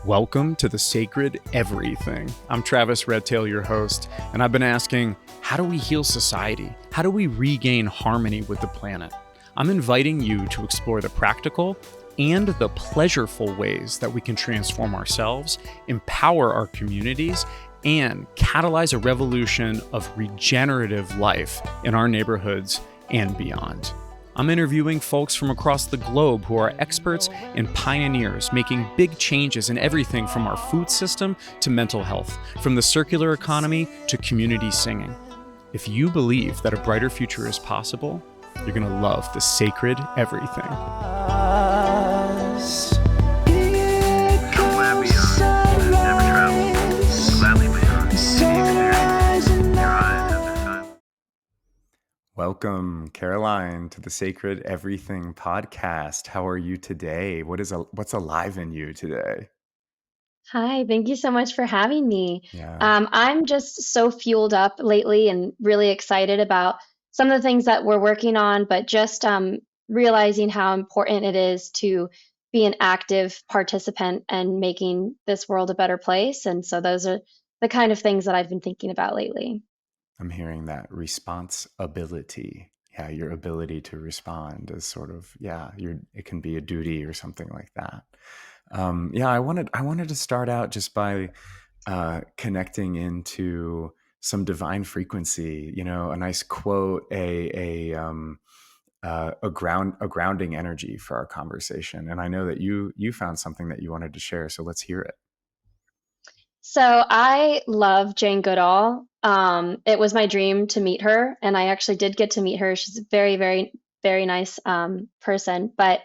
Welcome to the Sacred Everything. I'm Travis Redtail, your host, and I've been asking, how do we heal society? How do we regain harmony with the planet? I'm inviting you to explore the practical and the pleasureful ways that we can transform ourselves, empower our communities, and catalyze a revolution of regenerative life in our neighborhoods and beyond. I'm interviewing folks from across the globe who are experts and pioneers making big changes in everything from our food system to mental health, from the circular economy to community singing. If you believe that a brighter future is possible, you're going to love the Sacred Everything. Welcome, Caroline, to the Sacred Everything podcast. How are you today? What's alive in you today? Hi, thank you so much for having me. Yeah. I'm just so fueled up lately and really excited about some of the things that we're working on, but just realizing how important it is to be an active participant and making this world a better place. And so those are the kind of things that I've been thinking about lately. I'm hearing that responsibility. Yeah, your ability to respond is sort of, it can be a duty or something like that. I wanted to start out just by connecting into some divine frequency, a nice quote, a grounding energy for our conversation. And I know that you found something that you wanted to share, so let's hear it. So I love Jane Goodall. It was my dream to meet her, and I actually did get to meet her. She's a very, very, very nice person. But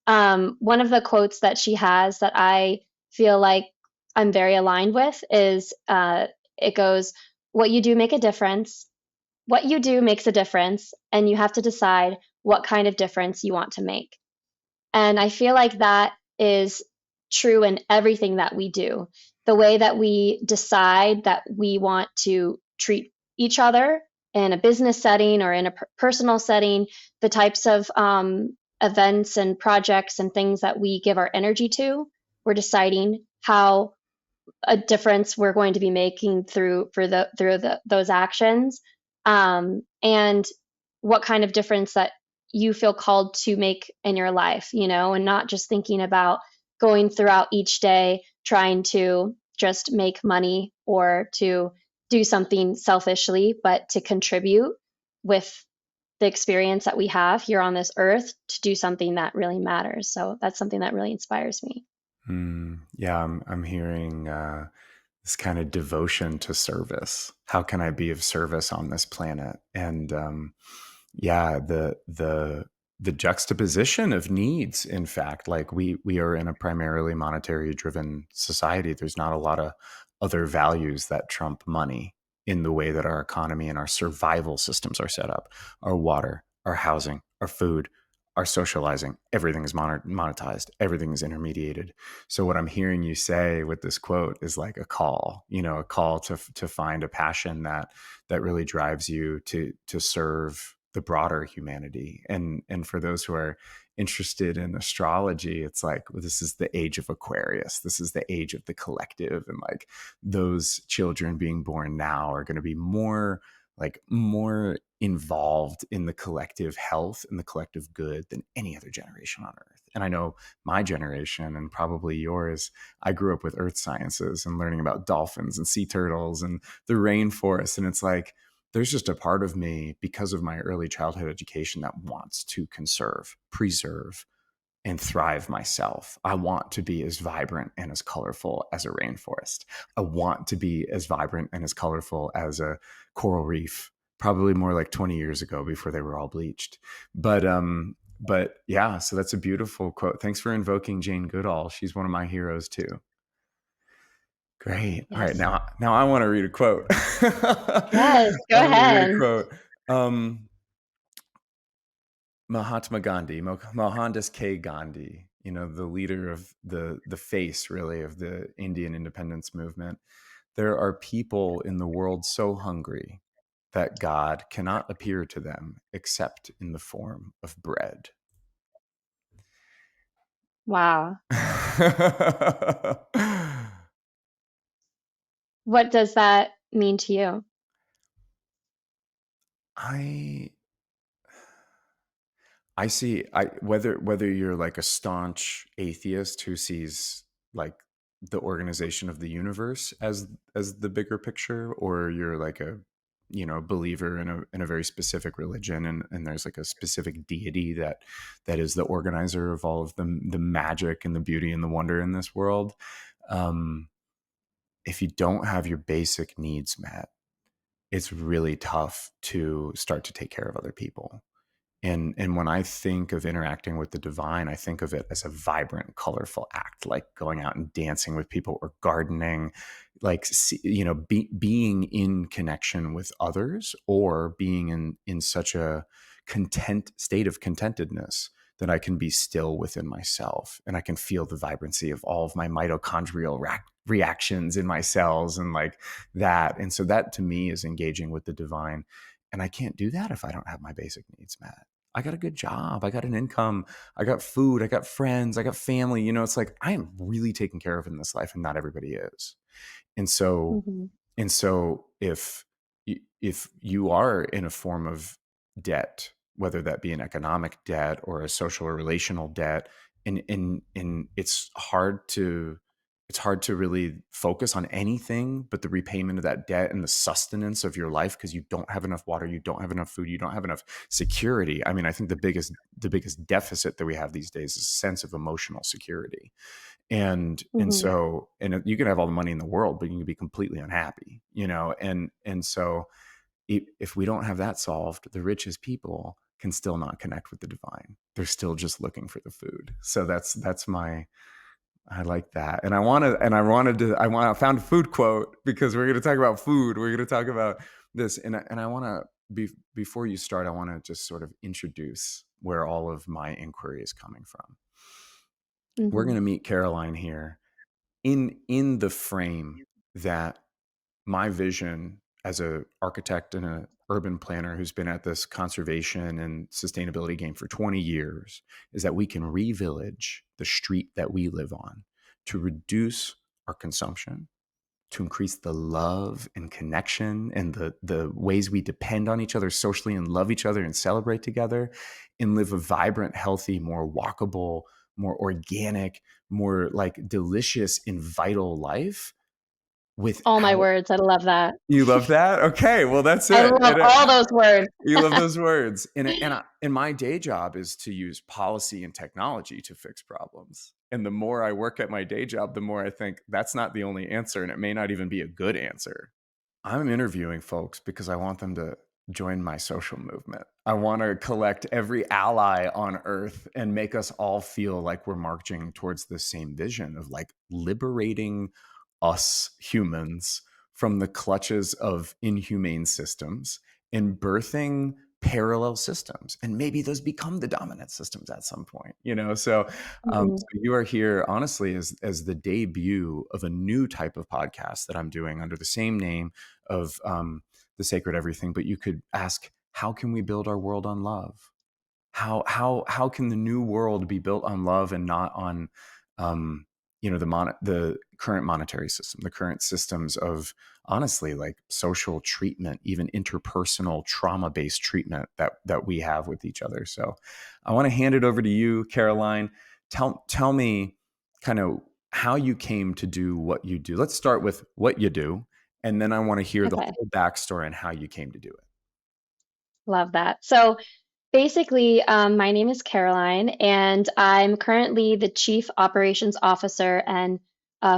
one of the quotes that she has that I feel like I'm very aligned with is it goes, "What you do make a difference. What you do makes a difference, and you have to decide what kind of difference you want to make." And I feel like that is true in everything that we do. The way that we decide that we want to treat each other in a business setting or in a personal setting, the types of events and projects and things that we give our energy to, we're deciding how a difference we're going to be making through those actions, and what kind of difference that you feel called to make in your life, and not just thinking about going throughout each day trying to just make money or to do something selfishly, but to contribute with the experience that we have here on this earth to do something that really matters. So that's something that really inspires me. Yeah, I'm hearing this kind of devotion to service. How can I be of service on this planet? And yeah, the juxtaposition of needs. In fact, like we are in a primarily monetary driven society. There's not a lot of other values that trump money in the way that our economy and our survival systems are set up. Our water, our housing, our food, our socializing, everything is monetized, everything is intermediated. So what I'm hearing you say with this quote is like a call, a call to find a passion that really drives you to serve the broader humanity. And for those who are interested in astrology, it's like, well, this is the age of Aquarius. This is the age of the collective, and like those children being born now are going to be more involved in the collective health and the collective good than any other generation on earth. And I know my generation and probably yours, I grew up with earth sciences and learning about dolphins and sea turtles and the rainforest. And it's like, there's just a part of me because of my early childhood education that wants to conserve, preserve, and thrive myself. I want to be as vibrant and as colorful as a rainforest. I want to be as vibrant and as colorful as a coral reef, probably more like 20 years ago before they were all bleached. But yeah, so that's a beautiful quote. Thanks for invoking Jane Goodall. She's one of my heroes too. Great. All right, Yes. now I want to read a quote. Yes, I go want to read a ahead. quote. Mahatma Gandhi, Mohandas K. Gandhi, the leader of the face, really, of the Indian independence movement. There are people in the world so hungry that God cannot appear to them except in the form of bread. Wow. What does that mean to you? I I see. I whether you're like a staunch atheist who sees like the organization of the universe as the bigger picture, or you're like a believer in a very specific religion, and there's like a specific deity that is the organizer of all of the magic and the beauty and the wonder in this world. Um, if you don't have your basic needs met, it's really tough to start to take care of other people. And when I think of interacting with the divine, I think of it as a vibrant, colorful act, like going out and dancing with people or gardening, like being in connection with others, or being in such a content state of contentedness that I can be still within myself and I can feel the vibrancy of all of my mitochondrial reactions in my cells and like that. And so that to me is engaging with the divine. And I can't do that if I don't have my basic needs met. I got a good job. I got an income. I got food. I got friends. I got family. It's like I am really taken care of in this life, and not everybody is. And so, Hmm. if you are in a form of debt, whether that be an economic debt or a social or relational debt, and it's hard to really focus on anything but the repayment of that debt and the sustenance of your life, because you don't have enough water, you don't have enough food, you don't have enough security. I mean, I think the biggest deficit that we have these days is a sense of emotional security. And Hmm. so, and you can have all the money in the world, but you can be completely unhappy, and so if we don't have that solved, the richest people can still not connect with the divine. They're still just looking for the food. So that's my I like that. And I found a food quote, because we're going to talk about food. We're going to talk about this. And I want to before you start, I want to just sort of introduce where all of my inquiry is coming from. We're going Hmm. to meet Caroline here in the frame that my vision as a architect and a urban planner who's been at this conservation and sustainability game for 20 years is that we can revillage the street that we live on to reduce our consumption, to increase the love and connection and the ways we depend on each other socially and love each other and celebrate together, and live a vibrant, healthy, more walkable, more organic, more like delicious and vital life All my without. words. I love that. You love that? Okay, well that's I it. love all those words. You love those words. And my day job is to use policy and technology to fix problems. And the more I work at my day job, the more I think that's not the only answer, and it may not even be a good answer. I'm interviewing folks because I want them to join my social movement. I want to collect every ally on earth and make us all feel like we're marching towards the same vision of like liberating us humans from the clutches of inhumane systems and birthing parallel systems, and maybe those become the dominant systems at some point, so Mhm. you are here honestly as the debut of a new type of podcast that I'm doing under the same name of the sacred everything. But you could ask, how can we build our world on love? How can the new world be built on love and not on um, the current monetary system, the current systems of honestly like social treatment, even interpersonal trauma based treatment that we have with each other. So I want to hand it over to you, Caroline. Tell me kind of how you came to do what you do. Let's start with what you do, and then I want to hear the Okay. whole backstory and how you came to do it. Love that. So basically, my name is Caroline, and I'm currently the Chief Operations Officer and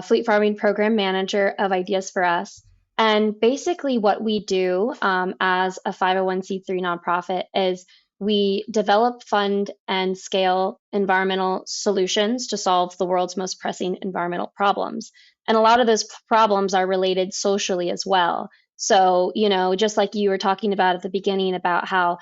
Fleet Farming Program Manager of Ideas for Us. And basically, what we do as a 501(c)(3) nonprofit is we develop, fund, and scale environmental solutions to solve the world's most pressing environmental problems. And a lot of those problems are related socially as well. So, just like you were talking about at the beginning about how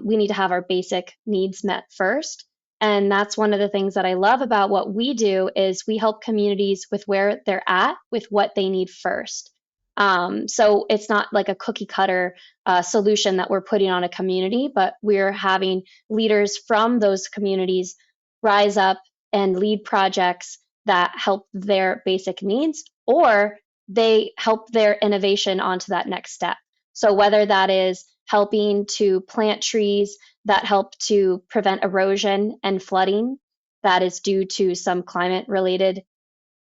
we need to have our basic needs met first. And that's one of the things that I love about what we do is we help communities with where they're at with what they need first. So it's not like a cookie cutter solution that we're putting on a community, but we're having leaders from those communities rise up and lead projects that help their basic needs, or they help their innovation onto that next step. So whether that is helping to plant trees that help to prevent erosion and flooding that is due to some climate related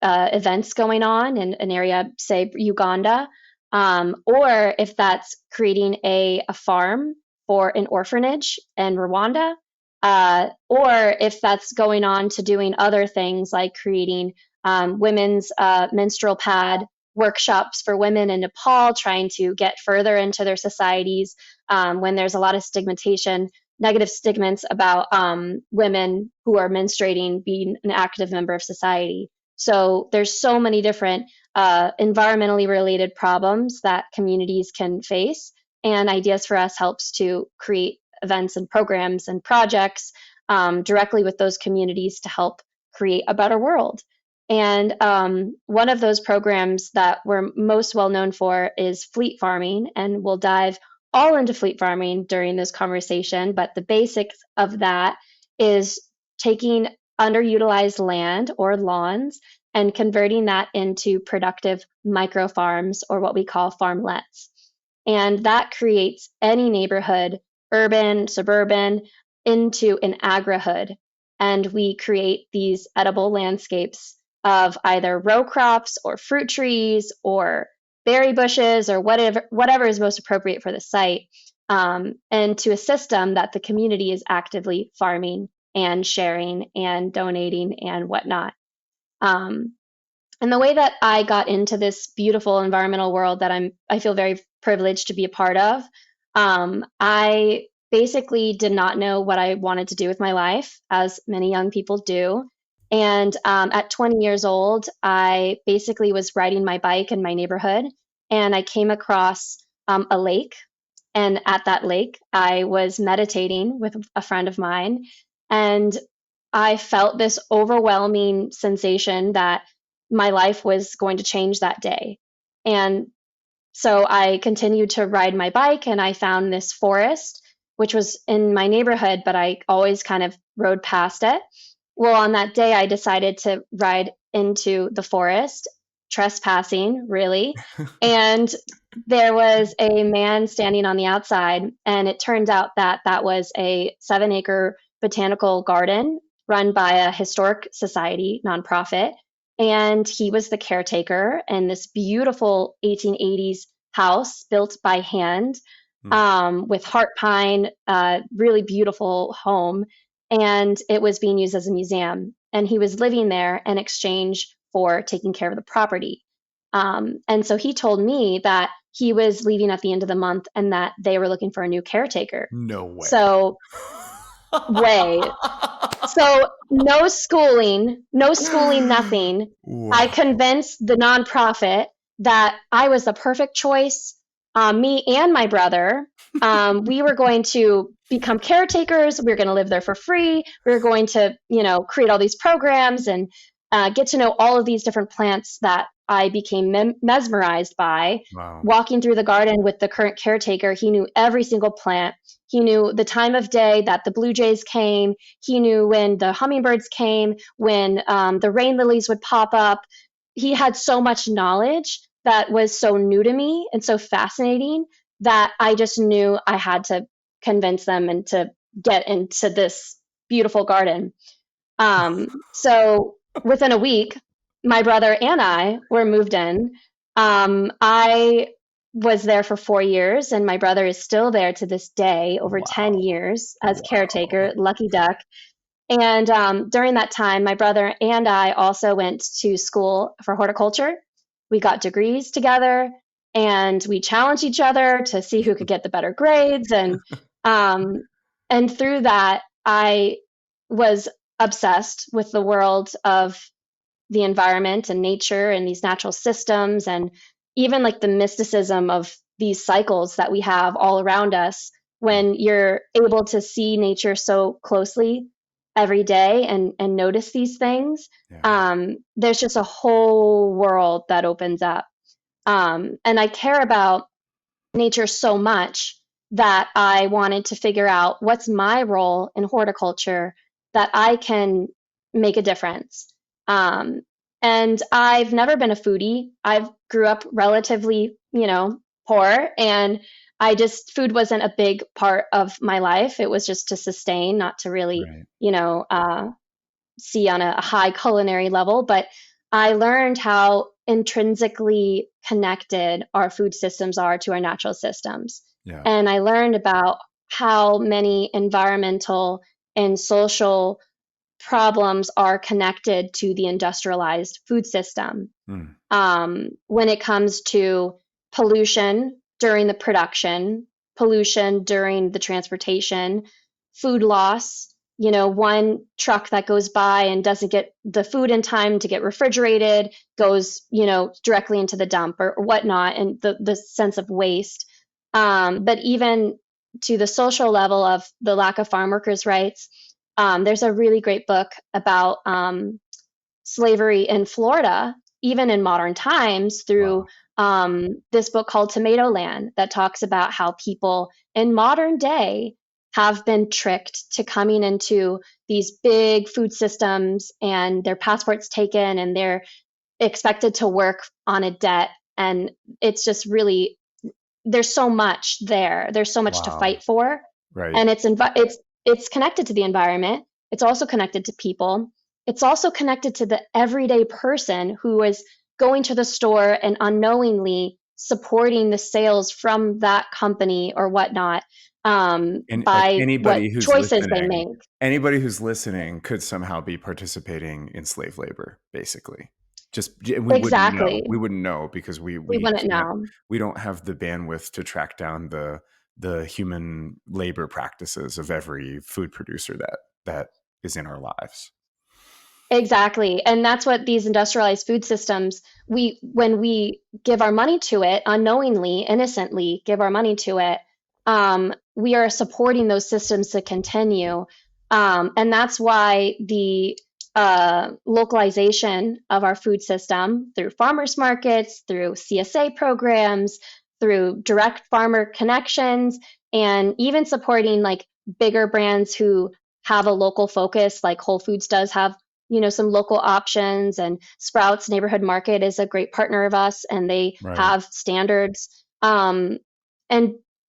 events going on in an area, say Uganda, or if that's creating a farm for an orphanage in Rwanda, or if that's going on to doing other things like creating women's menstrual pad workshops for women in Nepal, trying to get further into their societies when there's a lot of stigmatization, negative stigmas about women who are menstruating being an active member of society. So there's so many different environmentally related problems that communities can face, and Ideas for Us helps to create events and programs and projects directly with those communities to help create a better world. And one of those programs that we're most well known for is fleet farming, and we'll dive all into fleet farming during this conversation. But the basics of that is taking underutilized land or lawns and converting that into productive micro farms, or what we call farmlets. And that creates any neighborhood, urban, suburban, into an agrihood. And we create these edible landscapes of either row crops or fruit trees or berry bushes or whatever is most appropriate for the site, and to a system that the community is actively farming and sharing and donating and whatnot. Um, and the way that I got into this beautiful environmental world that I feel very privileged to be a part of, I basically did not know what I wanted to do with my life, as many young people do. And at 20 years old, I basically was riding my bike in my neighborhood, and I came across a lake. And at that lake, I was meditating with a friend of mine, and I felt this overwhelming sensation that my life was going to change that day. And so I continued to ride my bike, and I found this forest, which was in my neighborhood, but I always kind of rode past it. Well, on that day, I decided to ride into the forest, trespassing, really. And there was a man standing on the outside, and it turned out that that was a 7-acre botanical garden run by a historic society nonprofit. And he was the caretaker in this beautiful 1880s house built by hand, Hmm. with heart pine, really beautiful home. And it was being used as a museum. And he was living there in exchange for taking care of the property. And so he told me that he was leaving at the end of the month and that they were looking for a new caretaker. No way. So, way. So no schooling, nothing. I Wow. convinced the nonprofit that I was the perfect choice. Me and my brother, we were going to become caretakers. We were going to live there for free. We were going to, create all these programs and get to know all of these different plants that I became mesmerized by. Wow. Walking through the garden with the current caretaker, he knew every single plant. He knew the time of day that the blue jays came. He knew when the hummingbirds came, when the rain lilies would pop up. He had so much knowledge that was so new to me and so fascinating that I just knew I had to convince them and to get into this beautiful garden. So within a week, my brother and I were moved in. I was there for 4 years, and my brother is still there to this day, over 10 Wow. years as caretaker, Wow. lucky duck. And during that time, my brother and I also went to school for horticulture. We got degrees together, and we challenged each other to see who could get the better grades. Um, and through that, I was obsessed with the world of the environment and nature and these natural systems, and even like the mysticism of these cycles that we have all around us. Hmm. When you're able to see nature so closely every day and notice these things, Yeah. there's just a whole world that opens up. And I care about nature so much that I wanted to figure out what's my role in horticulture that I can make a difference. Um, And I've never been a foodie. I've grew up relatively, poor, and food wasn't a big part of my life. It was just to sustain, not to really, Right. see on a high culinary level. But I learned how intrinsically connected our food systems are to our natural systems. Yeah. And I learned about how many environmental and social problems are connected to the industrialized food system. Mm. When it comes to pollution during the production, pollution during the transportation, food loss. One truck that goes by and doesn't get the food in time to get refrigerated goes, directly into the dump or whatnot, and the sense of waste. But even to the social level of the lack of farm workers' rights, there's a really great book about slavery in Florida, even in modern times, through Wow. this book called Tomato Land that talks about how people in modern day have been tricked to coming into these big food systems and their passports taken and they're expected to work on a debt. And it's just really, there's so much there. There's so much to Wow. fight for, Right. and it's connected to the environment. It's also connected to people. It's also connected to the everyday person who is going to the store and unknowingly supporting the sales from that company or whatnot, And like by what choices they make. anybody who's listening could somehow be participating in slave labor, basically. Just we wouldn't know. Exactly. We wouldn't know because We we wouldn't can't, know. we don't have the bandwidth to track down the human labor practices of every food producer that is in our lives. Exactly. And that's what these industrialized food systems, when we give our money to it, unknowingly, innocently give our money to it, we are supporting those systems to continue. And that's why the localization of our food system through farmers markets, through CSA programs, through direct farmer connections, and even supporting like bigger brands who have a local focus, like Whole Foods does have, some local options, and Sprouts Neighborhood Market is a great partner of us, and they Right. have standards. And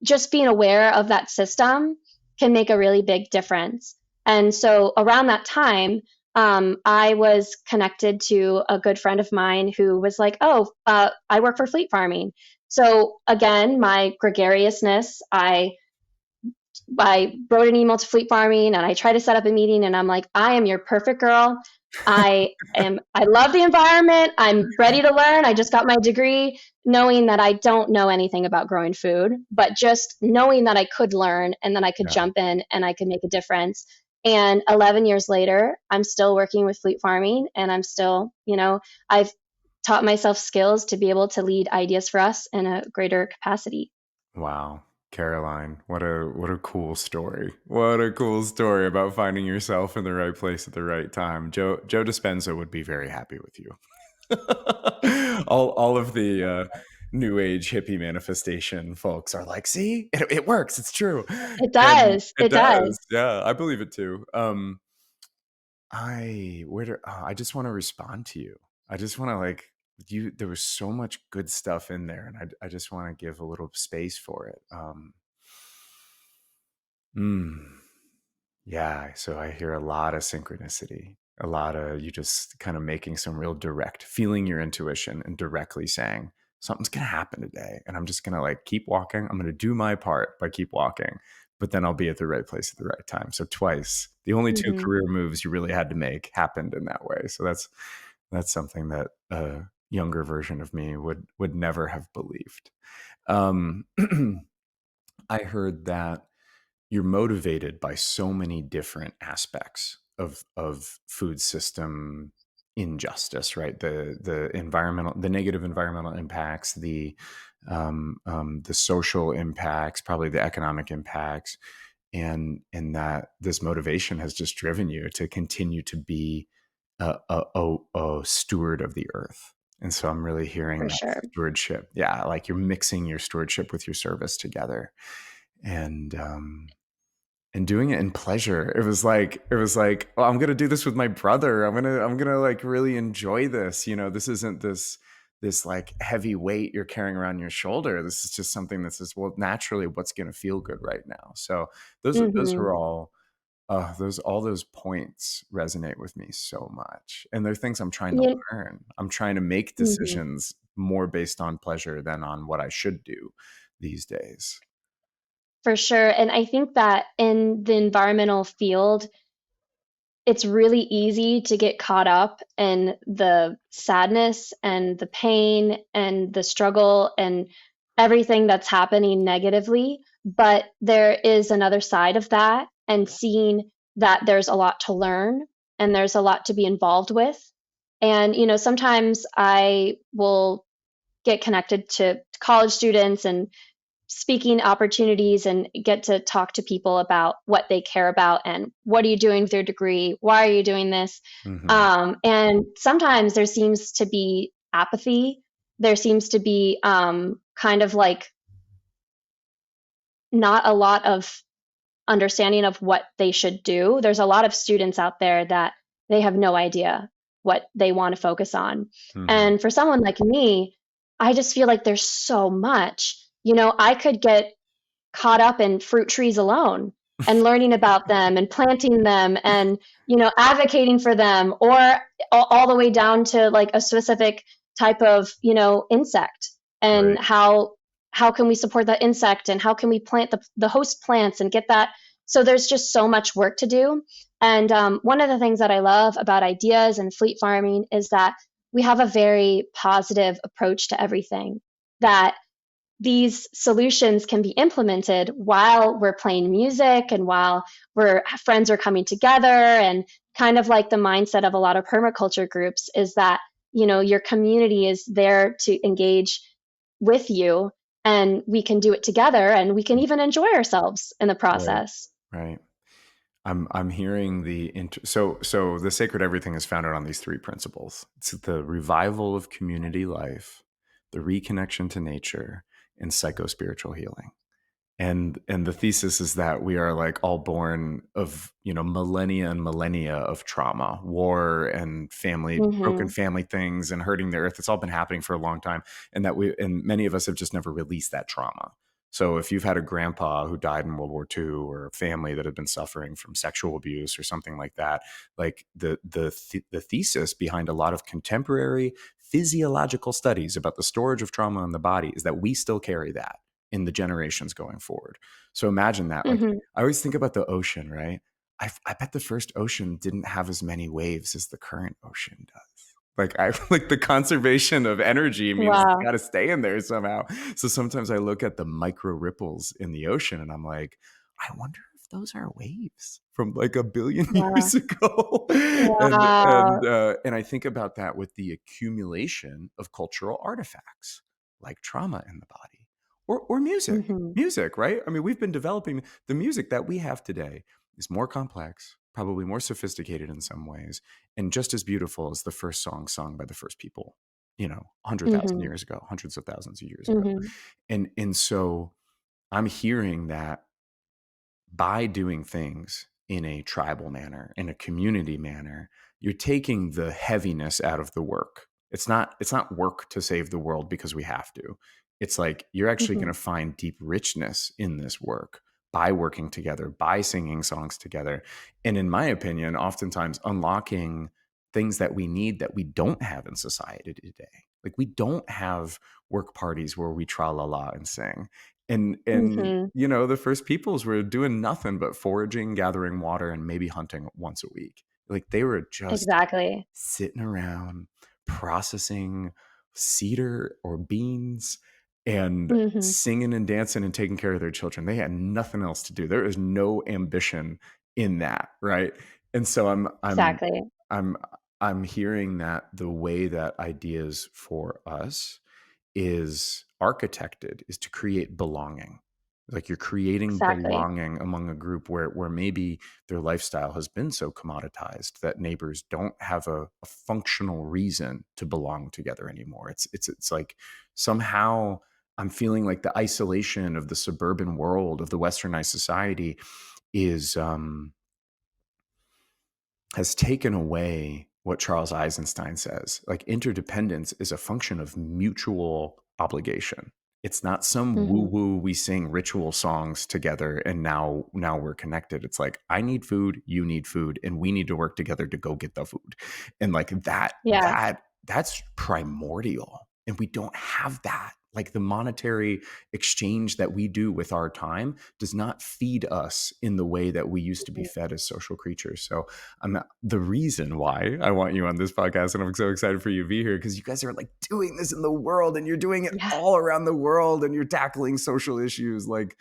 just being aware of that system can make a really big difference. And so around that time, I was connected to a good friend of mine who was like, "Oh, I work for fleet farming." So again, my gregariousness, I wrote an email to Fleet Farming and I tried to set up a meeting, and I'm like, I am your perfect girl. I love the environment. I'm ready to learn. I just got my degree, knowing that I don't know anything about growing food, but just knowing that I could learn and that I could Yeah. jump in and I could make a difference. And 11 years later, I'm still working with Fleet Farming, and I'm still, I've taught myself skills to be able to lead ideas for us in a greater capacity. Wow. Caroline, what a cool story. What a cool story about finding yourself in the right place at the right time. Joe Dispenza would be very happy with you. All of the new age hippie manifestation folks are like, see, it works. It's true. It And does. it It does. does. Yeah, I believe it too. I just want to respond to you. I just want to like you. There was so much good stuff in there, and I just want to give a little space for it. Mm, yeah. So I hear a lot of synchronicity, a lot of you just kind of making some real direct, feeling your intuition and directly saying something's gonna happen today, and I'm just gonna like keep walking. I'm gonna do my part by keep walking, but then I'll be at the right place at the right time. So twice, the only two Hmm. career moves you really had to make happened in that way. So that's something that a younger version of me would never have believed. Um, I heard that you're motivated by so many different aspects of food system injustice, right? The negative environmental impacts, the social impacts, probably the economic impacts, and that this motivation has just driven you to continue to be a steward of the earth. And so I'm really hearing For that sure. stewardship. Yeah, like you're mixing your stewardship with your service together. And and doing it in pleasure. It was like, oh, I'm gonna do this with my brother. I'm gonna like really enjoy this. This isn't this like heavy weight you're carrying around your shoulder. This is just something that's just, well, naturally what's gonna feel good right now. So those Mhm. are all those points resonate with me so much. And they're things I'm trying to You learn. I'm trying to make Mhm. decisions more based on pleasure than on what I should do these days. For sure, and I think that in the environmental field, it's really easy to get caught up in the sadness and the pain and the struggle and everything that's happening negatively. But there is another side of that, and seeing that there's a lot to learn and there's a lot to be involved with. And, sometimes I will get connected to college students and speaking opportunities and get to talk to people about what they care about and what are you doing with your degree? Why are you doing this? Hmm. And sometimes there seems to be apathy. There seems to be kind of like not a lot of understanding of what they should do. There's a lot of students out there that they have no idea what they want to focus on. Hmm. And for someone like me, I just feel like there's so much. I could get caught up in fruit trees alone and learning about them and planting them and advocating for them, or all the way down to like a specific type of insect, and Right. how can we support that insect and how can we plant the host plants and get that. So there's just so much work to do. And one of the things that I love about ideas and fleet farming is that we have a very positive approach to everything, that these solutions can be implemented while we're playing music and while we're friends are coming together. And kind of like the mindset of a lot of permaculture groups is that your community is there to engage with you, and we can do it together and we can even enjoy ourselves in the Right. process. Right. I'm hearing so the sacred everything is founded on these three principles. It's the revival of community life, the reconnection to nature, and psycho-spiritual healing. And the thesis is that we are like all born of millennia and millennia of trauma, war, and broken Hmm. family things, and hurting the earth. It's all been happening for a long time, and many of us have just never released that trauma. So if you've had a grandpa who died in World War II, or a family that had been suffering from sexual abuse or something like that, like the thesis behind a lot of contemporary physiological studies about the storage of trauma in the body is that we still carry that in the generations going forward. So imagine that. Like, Hmm. I always think about the ocean, right? I bet the first ocean didn't have as many waves as the current ocean does. Like, I like the conservation of energy means it's Wow. got to stay in there somehow. So sometimes I look at the micro ripples in the ocean and I'm like, I wonder if those are waves from like a billion Wow. years ago. Wow. And I think about that with the accumulation of cultural artifacts like trauma in the body, or music. Hmm. Music, right? I mean, we've been developing the music that we have today is more complex, probably more sophisticated in some ways, and just as beautiful as the first song sung by the first people, 100,000 Hmm. years ago, hundreds of thousands of years ago. Hmm. And so I'm hearing that by doing things in a tribal manner, in a community manner, you're taking the heaviness out of the work. It's not work to save the world because we have to. It's like you're actually going Hmm. to find deep richness in this work by working together, by singing songs together. And in my opinion, oftentimes unlocking things that we need that we don't have in society today. Like, we don't have work parties where we tra la la and sing. And Hmm. the first peoples were doing nothing but foraging, gathering water, and maybe hunting once a week. Like, they were just Exactly. sitting around processing cedar or beans and Hmm. singing and dancing and taking care of their children. They had nothing else to do. There is no ambition in that, right? And so Exactly. I'm I'm hearing that the way that ideas for us is architected is to create belonging. Like, you're creating Exactly. belonging among a group where maybe their lifestyle has been so commoditized that neighbors don't have a functional reason to belong together anymore. It's like somehow I'm feeling like the isolation of the suburban world of the westernized society is has taken away what Charles Eisenstein says. Like, interdependence is a function of mutual obligation. It's not some woo Hmm. woo, we sing ritual songs together and now we're connected. It's like, I need food, you need food, and we need to work together to go get the food. And like Yeah. that's primordial. And we don't have that. Like, the monetary exchange that we do with our time does not feed us in the way that we used to be fed as social creatures. So the reason why I want you on this podcast, and I'm so excited for you to be here, because you guys are like doing this in the world, and you're doing it Yeah. all around the world, and you're tackling social issues like,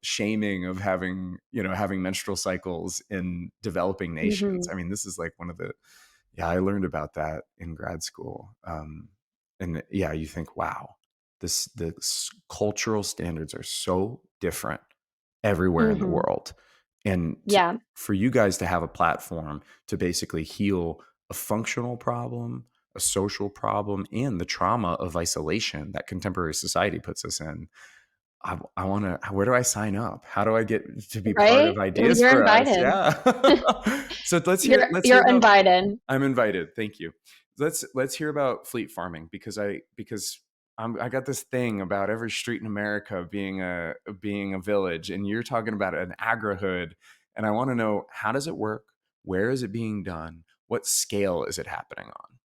shaming of having menstrual cycles in developing nations. Hmm. I mean, this is like one of the, yeah, I learned about that in grad school. And yeah, you think, wow, the cultural standards are so different everywhere in the Hmm. world. And Yeah. for you guys to have a platform to basically heal a functional problem, a social problem, and the trauma of isolation that contemporary society puts us in, I want to, where do I sign up? How do I get to be part Right? of Well, Ideas you're for Us? invited. Yeah. So let's hear You're about, invited. I'm invited. Thank you. Let's hear about fleet farming, because I got this thing about every street in America being a village, and you're talking about an agrihood, and I want to know, how does it work? Where is it being done? What scale is it happening on?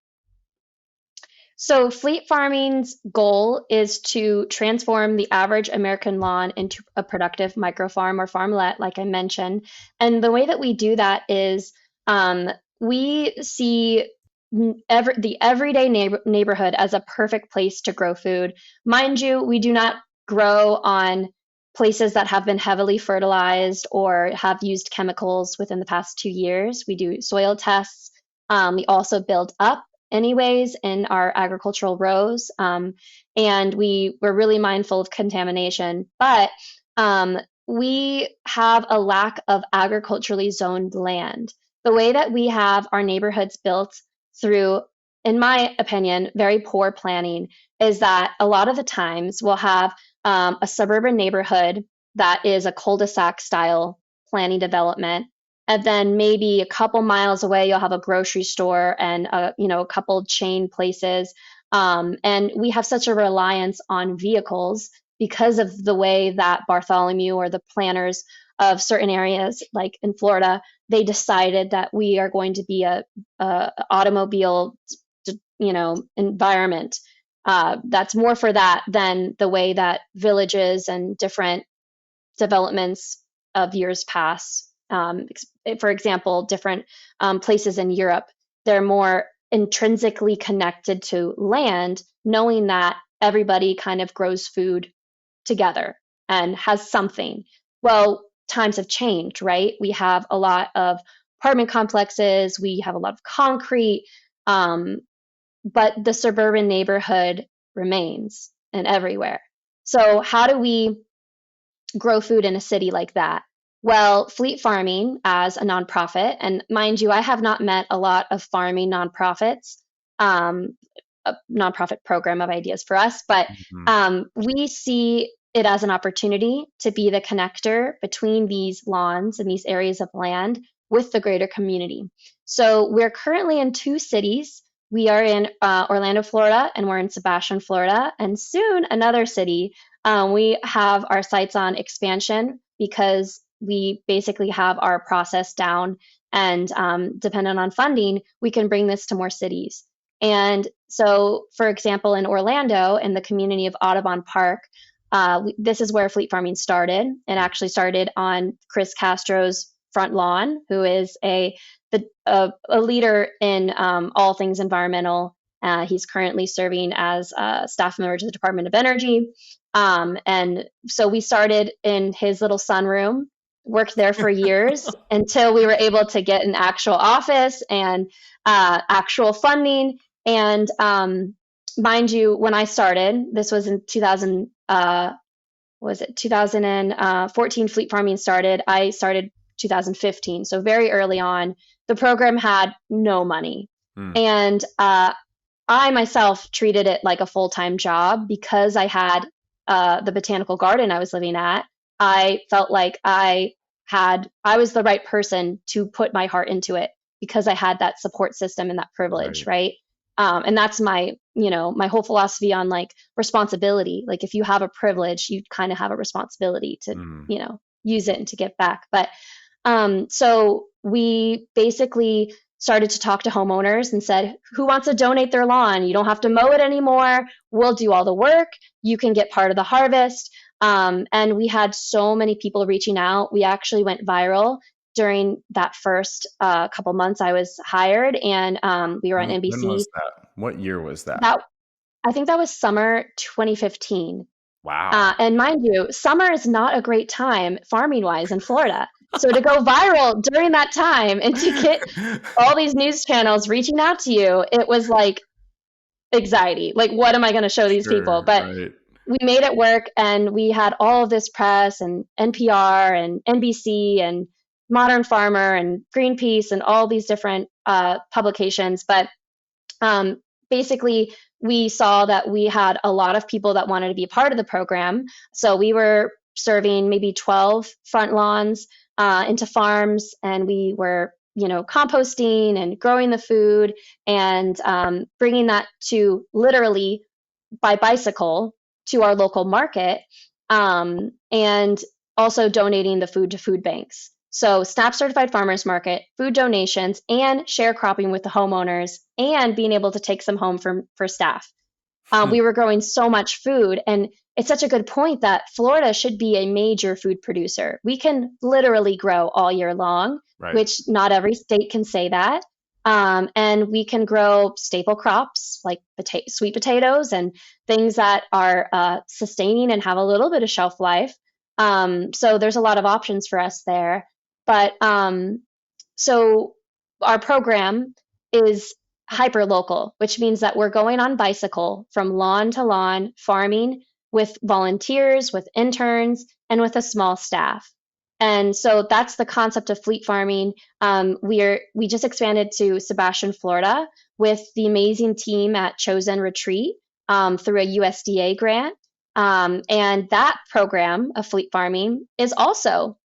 So, fleet farming's goal is to transform the average American lawn into a productive microfarm or farmlet, like I mentioned. And the way that we do that is um, we see the everyday neighborhood as a perfect place to grow food. Mind you, we do not grow on places that have been heavily fertilized or have used chemicals within the past 2 years. We do soil tests. We also build up anyways in our agricultural rows. And we were really mindful of contamination, but um, we have a lack of agriculturally zoned land. The way that we have our neighborhoods built through, in my opinion, very poor planning is that a lot of the times we'll have a suburban neighborhood that is a cul-de-sac style planning development, and then maybe a couple miles away you'll have a grocery store and a couple chain places, and we have such a reliance on vehicles because of the way that Bartholomew or the planners of certain areas like in Florida, they decided that we are going to be a automobile environment, that's more for that than the way that villages and different developments of years past. For example, different places in Europe, they're more intrinsically connected to land, knowing that everybody kind of grows food together and has something. Well, times have changed, right? We have a lot of apartment complexes, we have a lot of concrete, um, but the suburban neighborhood remains and everywhere. So, how do we grow food in a city like that? Well, Fleet Farming as a nonprofit, and mind you, I have not met a lot of farming nonprofits, um, a nonprofit program of Ideas for Us, but Mhm. we see it as an opportunity to be the connector between these lawns and these areas of land with the greater community. So we're currently in two cities. We are in Orlando, Florida, and we're in Sebastian, Florida, and soon another city. We have our sights on expansion because we basically have our process down, and dependent on funding, we can bring this to more cities. And so, for example, in Orlando, in the community of Audubon Park, this is where fleet farming started, and actually started on Chris Castro's front lawn, who is a leader in all things environmental. He's currently serving as a staff member to the Department of Energy. And so we started in his little sunroom, worked there for years until we were able to get an actual office and actual funding. And mind you, when I started, this was in 2000. Was it 2014? Fleet farming started. I started 2015, so very early on. The program had no money, Mm. and I myself treated it like a full time job because I had the botanical garden I was living at. I felt like I I was the right person to put my heart into it because I had that support system and that privilege, Right. right? And that's my whole philosophy on like responsibility. Like if you have a privilege, you kind of have a responsibility to, Mm, use it and to give back. But so we basically started to talk to homeowners and said, who wants to donate their lawn? You don't have to mow it anymore. We'll do all the work. You can get part of the harvest. And we had so many people reaching out. We actually went viral during that first couple months I was hired, and we were on when NBC. was that? What year was that? That I think that was summer 2015. Wow. And mind you, summer is not a great time farming wise in Florida. So to go viral during that time and to get all these news channels reaching out to you, it was like anxiety. Like, what am I going to show these people? Sure, But right. we made it work, and we had all of this press and NPR and NBC and Modern Farmer and Greenpeace and all these different publications. But um, basically, we saw that we had a lot of people that wanted to be a part of the program. So we were serving maybe 12 front lawns into farms, and we were, composting and growing the food and bringing that to literally by bicycle to our local market, and also donating the food to food banks. So, SNAP certified farmers market, food donations, and sharecropping with the homeowners, and being able to take some home for staff. Hmm, We were growing so much food, and it's such a good point that Florida should be a major food producer. We can literally grow all year long, right. which not every state can say that. And we can grow staple crops like sweet potatoes and things that are sustaining and have a little bit of shelf life. So there's a lot of options for us there. But so our program is hyper local, which means that we're going on bicycle from lawn to lawn, farming with volunteers, with interns, and with a small staff. And so that's the concept of fleet farming. We just expanded to Sebastian, Florida, with the amazing team at Chosen Retreat through a USDA grant. And that program of fleet farming is also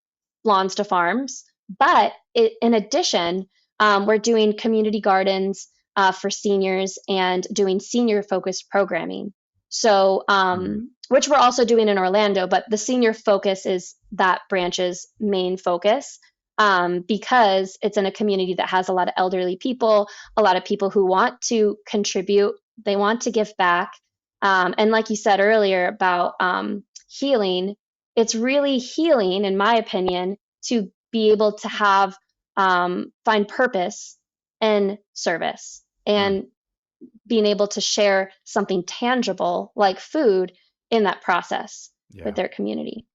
lawns to farms, but in addition, we're doing community gardens for seniors and doing senior focused programming. So, Mm, which we're also doing in Orlando, but the senior focus is that branch's main focus, because it's in a community that has a lot of elderly people, a lot of people who want to contribute, they want to give back. And like you said earlier about healing, it's really healing, in my opinion, to be able to find purpose in service mm, and being able to share something tangible like food in that process with yeah. their community.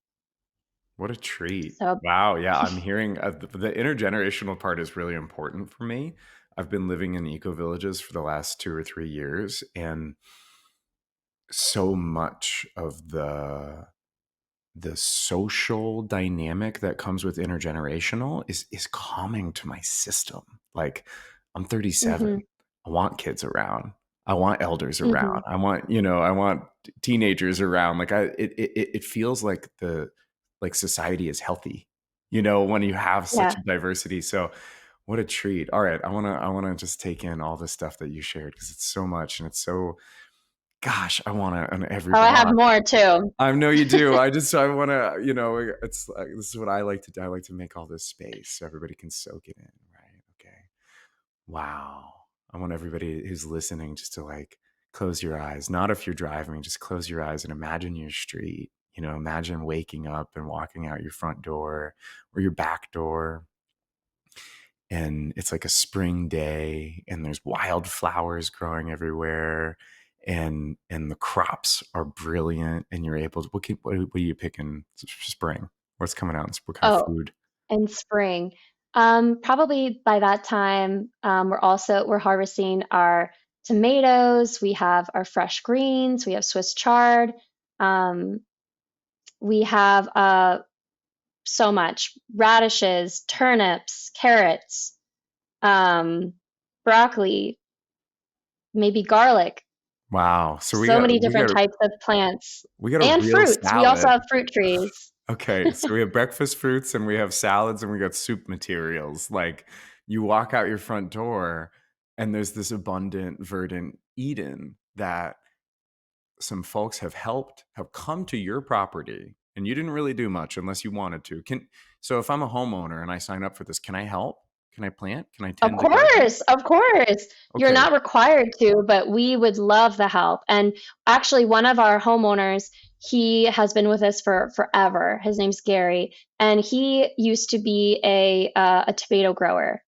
What a treat. So, Wow. Yeah, I'm hearing the intergenerational part is really important for me. I've been living in eco villages for the last 2 or 3 years, and so much of the social dynamic that comes with intergenerational is calming to my system. Like, I'm 37. hmm I want kids around. I want elders hmm around. I want teenagers around. Like, it feels like society is healthy, when you have such yeah. a diversity. So what a treat. All right. I want to just take in all the stuff that you shared, because it's so much, and it's so, gosh, I want to on every Oh, I have block. more too. I know you do. I want to, it's like, this is what I like to do. I like to make all this space so everybody can soak it in. Right. Okay. Wow. I want everybody who's listening just to, like, close your eyes. Not if you're driving, just close your eyes and imagine your street. Imagine waking up and walking out your front door or your back door, and it's like a spring day, and there's wildflowers growing everywhere, and the crops are brilliant, and you're able to, what are you picking spring? What's coming out? What kind of Oh, food? in spring. Probably by that time, we're harvesting our tomatoes. We have our fresh greens. We have Swiss chard. Um, we have so much radishes, turnips, carrots, um, broccoli, maybe garlic. Wow. So we So got many we different got a types of plants we got a and real fruits. We also salad. have fruit trees. Okay, so we have breakfast fruits and we have salads and we got soup materials. Like you walk out your front door and there's this abundant, verdant Eden that some folks have come to your property and you didn't really do much unless you wanted to. So if I'm a homeowner and I sign up for this, can I help? Can I plant? Can I Of tend the garden? course, of course. You're Okay. not required to, but we would love the help. And actually, one of our homeowners, he has been with us for forever. His name's Gary, and he used to be a tomato grower.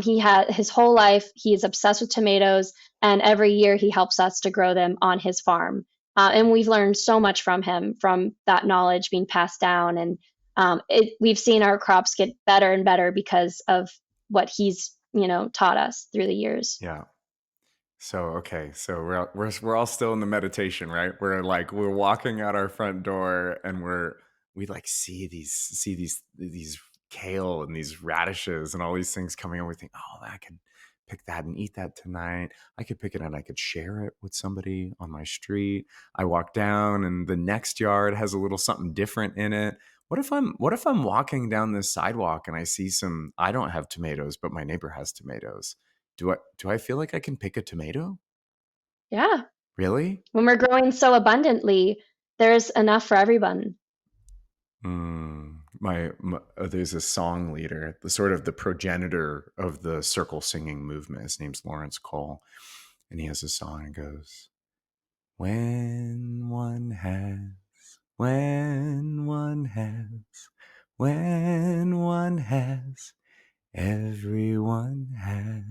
He had his whole life. He is obsessed with tomatoes, and every year he helps us to grow them on his farm. And we've learned so much from him, from that knowledge being passed down, and we've seen our crops get better and better because of what he's taught us through the years. Yeah. So okay, so we're all still in the meditation, right? We're walking out our front door and we like see these kale and these radishes and all these things coming and we think, oh, I can pick that and eat that tonight. I could pick it and I could share it with somebody on my street. I walk down and the next yard has a little something different in it. What if I'm walking down this sidewalk and I don't have tomatoes, but my neighbor has tomatoes? Do I feel like I can pick a tomato? Yeah. Really? When we're growing so abundantly, there's enough for everyone. There's a song leader, the sort of the progenitor of the circle singing movement. His name's Lawrence Cole, and he has a song that goes, "When one has, when one has, when one has, everyone has."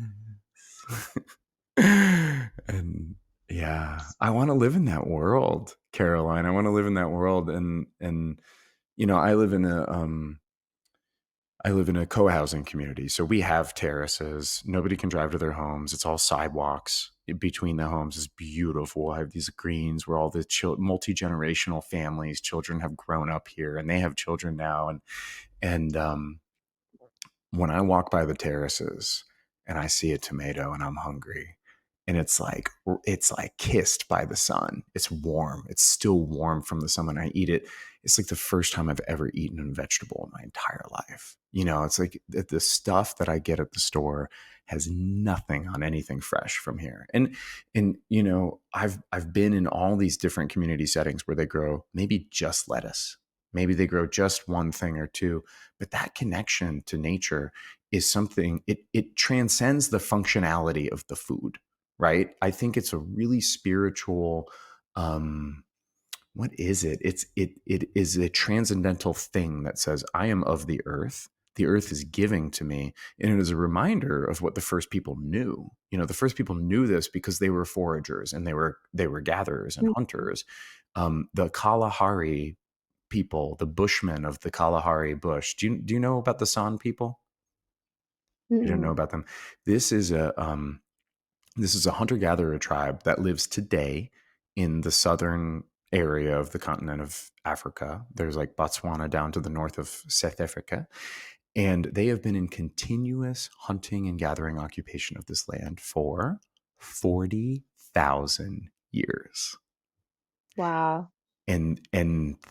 And yeah, I want to live in that world, Caroline. I want to live in that world, and I live in a co-housing community, so we have terraces. Nobody can drive to their homes. It's all sidewalks between the homes. Is beautiful. I have these greens where all the multi-generational families, children have grown up here, and they have children now, and when I walk by the terraces and I see a tomato and I'm hungry, and it's like kissed by the sun. It's warm. It's still warm from the sun when I eat it. It's like the first time I've ever eaten a vegetable in my entire life. It's like the stuff that I get at the store has nothing on anything fresh from here. And I've been in all these different community settings where they grow maybe just lettuce. Maybe they grow just one thing or two, but that connection to nature is something, it transcends the functionality of the food, right? I think it's a really spiritual, um what is it? It is a transcendental thing that says, I am of the earth. The earth is giving to me. And it is a reminder of what the first people knew. The first people knew this because they were foragers and they were gatherers and hunters. The Kalahari people, the Bushmen of the Kalahari Bush. Do you know about the San people? You don't know Mm-mm. about them. This is a hunter gatherer tribe that lives today in the southern area of the continent of Africa. There's like Botswana down to the north of South Africa. And they have been in continuous hunting and gathering occupation of this land for 40,000 years. Wow. And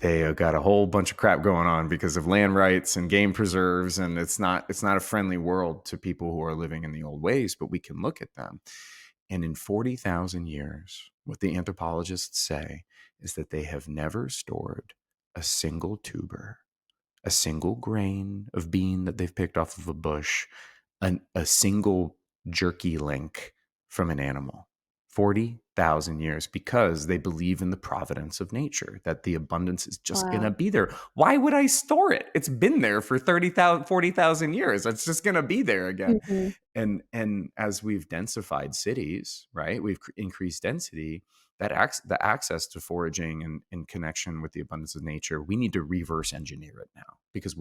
they have got a whole bunch of crap going on because of land rights and game preserves, and it's not a friendly world to people who are living in the old ways, but we can look at them. And in 40,000 years, what the anthropologists say is that they have never stored a single tuber, a single grain of bean that they've picked off of a bush, a single jerky link from an animal. 40,000 years, because they believe in the providence of nature, that the abundance is just going to Wow. be there. Why would I store it? It's been there for 30,000, 40,000 years. It's just going to be there again. Hmm. And as we've densified cities, right, we've increased density, the access to foraging and connection with the abundance of nature, we need to reverse engineer it now, because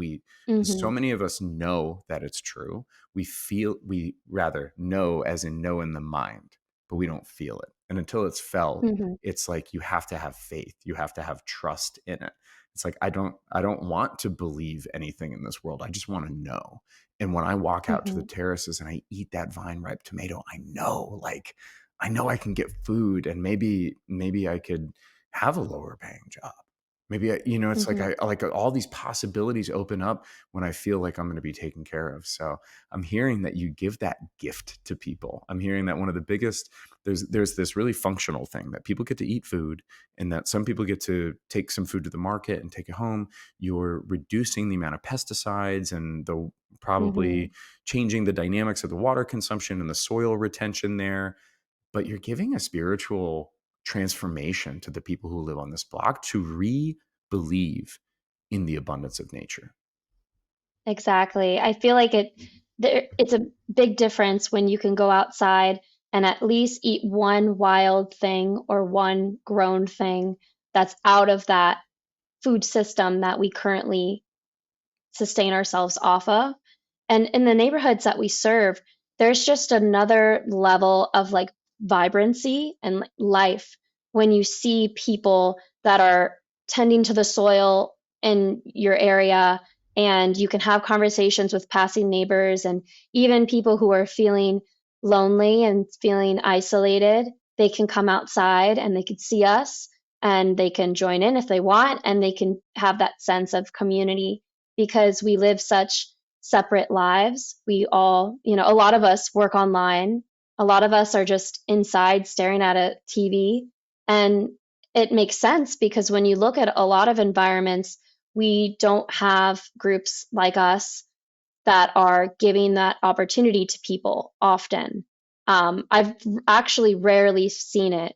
so Hmm. many of us know that it's true. We rather know, as in know in the mind, but we don't feel it. And until it's felt, Hmm. it's like you have to have faith, you have to have trust in it. It's like I don't want to believe anything in this world, I just want to know. And when I walk out to the Hmm. terraces and I eat that vine ripe tomato, I know I can get food, and maybe I could have a lower paying job. Maybe it's like Hmm. I like all these possibilities open up when I feel like I'm going to be taken care of. So I'm hearing that you give that gift to people. I'm hearing that one of the biggest there's this really functional thing that people get to eat food, and that some people get to take some food to the market and take it home. You're reducing the amount of pesticides and the Hmm. probably changing the dynamics of the water consumption and the soil retention there, but you're giving a spiritual transformation to the people who live on this block to re-believe in the abundance of nature. Exactly. I feel like it's a big difference when you can go outside and at least eat one wild thing or one grown thing that's out of that food system that we currently sustain ourselves off of. And in the neighborhoods that we serve, there's just another level of like vibrancy and like, life when you see people that are tending to the soil in your area, and you can have conversations with passing neighbors and even people who are feeling lonely and feeling isolated. They can come outside and they can see us and they can join in if they want, and they can have that sense of community because we live such separate lives. We all, a lot of us work online. A lot of us are just inside staring at a TV. And it makes sense because when you look at a lot of environments, we don't have groups like us that are giving that opportunity to people often. I've actually rarely seen it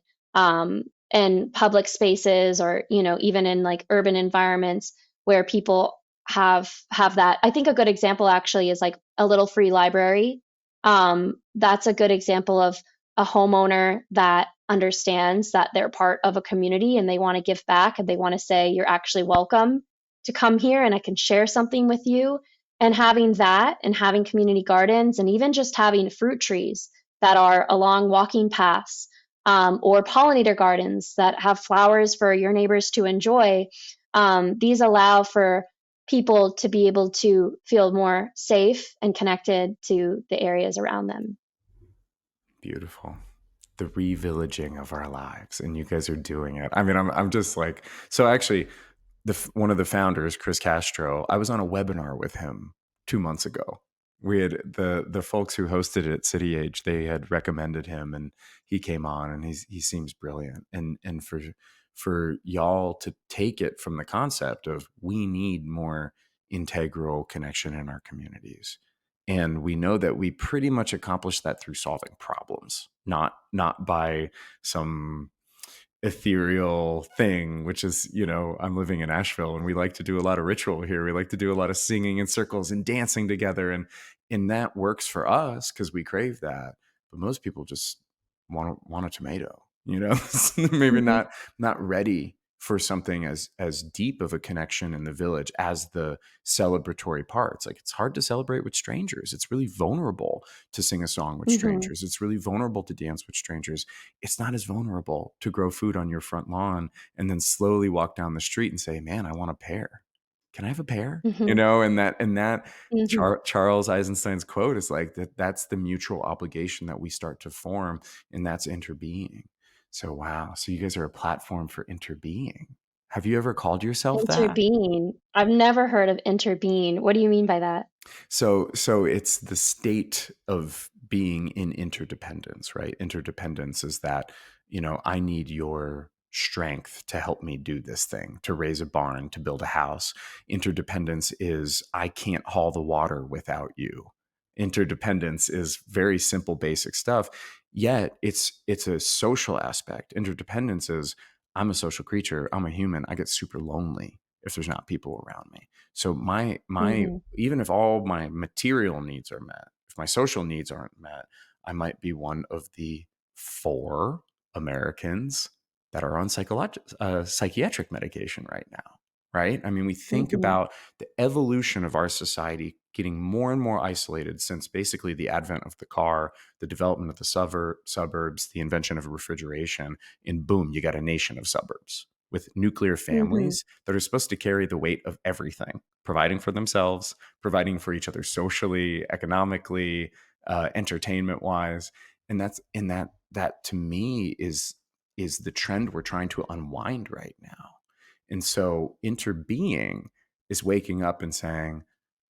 in public spaces or even in like urban environments where people have that. I think a good example actually is like a little free library. That's a good example of a homeowner that understands that they're part of a community and they want to give back and they want to say you're actually welcome to come here and I can share something with you, and having that and having community gardens and even just having fruit trees that are along walking paths, or pollinator gardens that have flowers for your neighbors to enjoy. These allow for people to be able to feel more safe and connected to the areas around them. Beautiful. The revillaging of our lives, and you guys are doing it. I mean, I'm just like, so actually, one of the founders, Chris Castro, I was on a webinar with him 2 months ago. We had the folks who hosted it at City Age, they had recommended him, and he came on, and he seems brilliant. And for y'all to take it from the concept of we need more integral connection in our communities. And we know that we pretty much accomplish that through solving problems, not by some ethereal thing, which is, I'm living in Asheville and we like to do a lot of ritual here. We like to do a lot of singing in circles and dancing together. And that works for us because we crave that. But most people just want a tomato, maybe Hmm. not ready for something as deep of a connection in the village as the celebratory parts. Like, it's hard to celebrate with strangers. It's really vulnerable to sing a song with Hmm. strangers. It's really vulnerable to dance with strangers. It's not as vulnerable to grow food on your front lawn and then slowly walk down the street and say, "Man, I want a pear. Can I have a pear?" Hmm. And that Hmm. Charles Eisenstein's quote is like that's the mutual obligation that we start to form, and that's interbeing. So wow, so you guys are a platform for interbeing. Have you ever called yourself that? Interbeing. I've never heard of interbeing. What do you mean by that? So it's the state of being in interdependence, right? Interdependence is that, I need your strength to help me do this thing, to raise a barn, to build a house. Interdependence is I can't haul the water without you. Interdependence is very simple, basic stuff. Yet it's a social aspect. Interdependence is I'm a social creature. I'm a human. I get super lonely if there's not people around me. So my Hmm. even if all my material needs are met, if my social needs aren't met, I might be one of the 4 Americans that are on psychiatric medication right now. Right? I mean, we think Hmm. about the evolution of our society getting more and more isolated since basically the advent of the car, the development of the suburbs, the invention of refrigeration, and boom, you got a nation of suburbs with nuclear Hmm. families that are supposed to carry the weight of everything, providing for themselves, providing for each other socially, economically, entertainment wise. And that to me is the trend we're trying to unwind right now. And so interbeing is waking up and saying,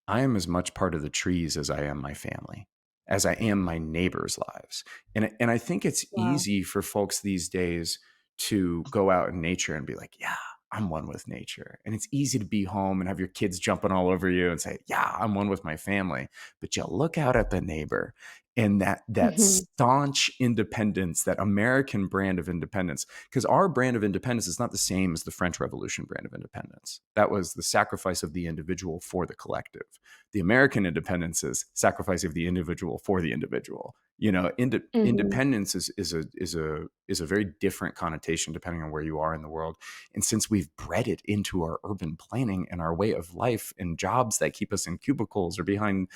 I am as much part of the trees as I am my family, as I am my neighbors' lives. And I think it's Wow. easy for folks these days to go out in nature and be like, yeah, I'm one with nature. And it's easy to be home and have your kids jumping all over you and say, yeah, I'm one with my family. But you look out at the neighbor and that Hmm. staunch independence, that American brand of independence, because our brand of independence is not the same as the French Revolution brand of independence. That was the sacrifice of the individual for the collective. The American independence is sacrifice of the individual for the individual. You know, Hmm. independence is a very different connotation depending on where you are in the world. And since we've bred it into our urban planning and our way of life and jobs that keep us in cubicles or behind,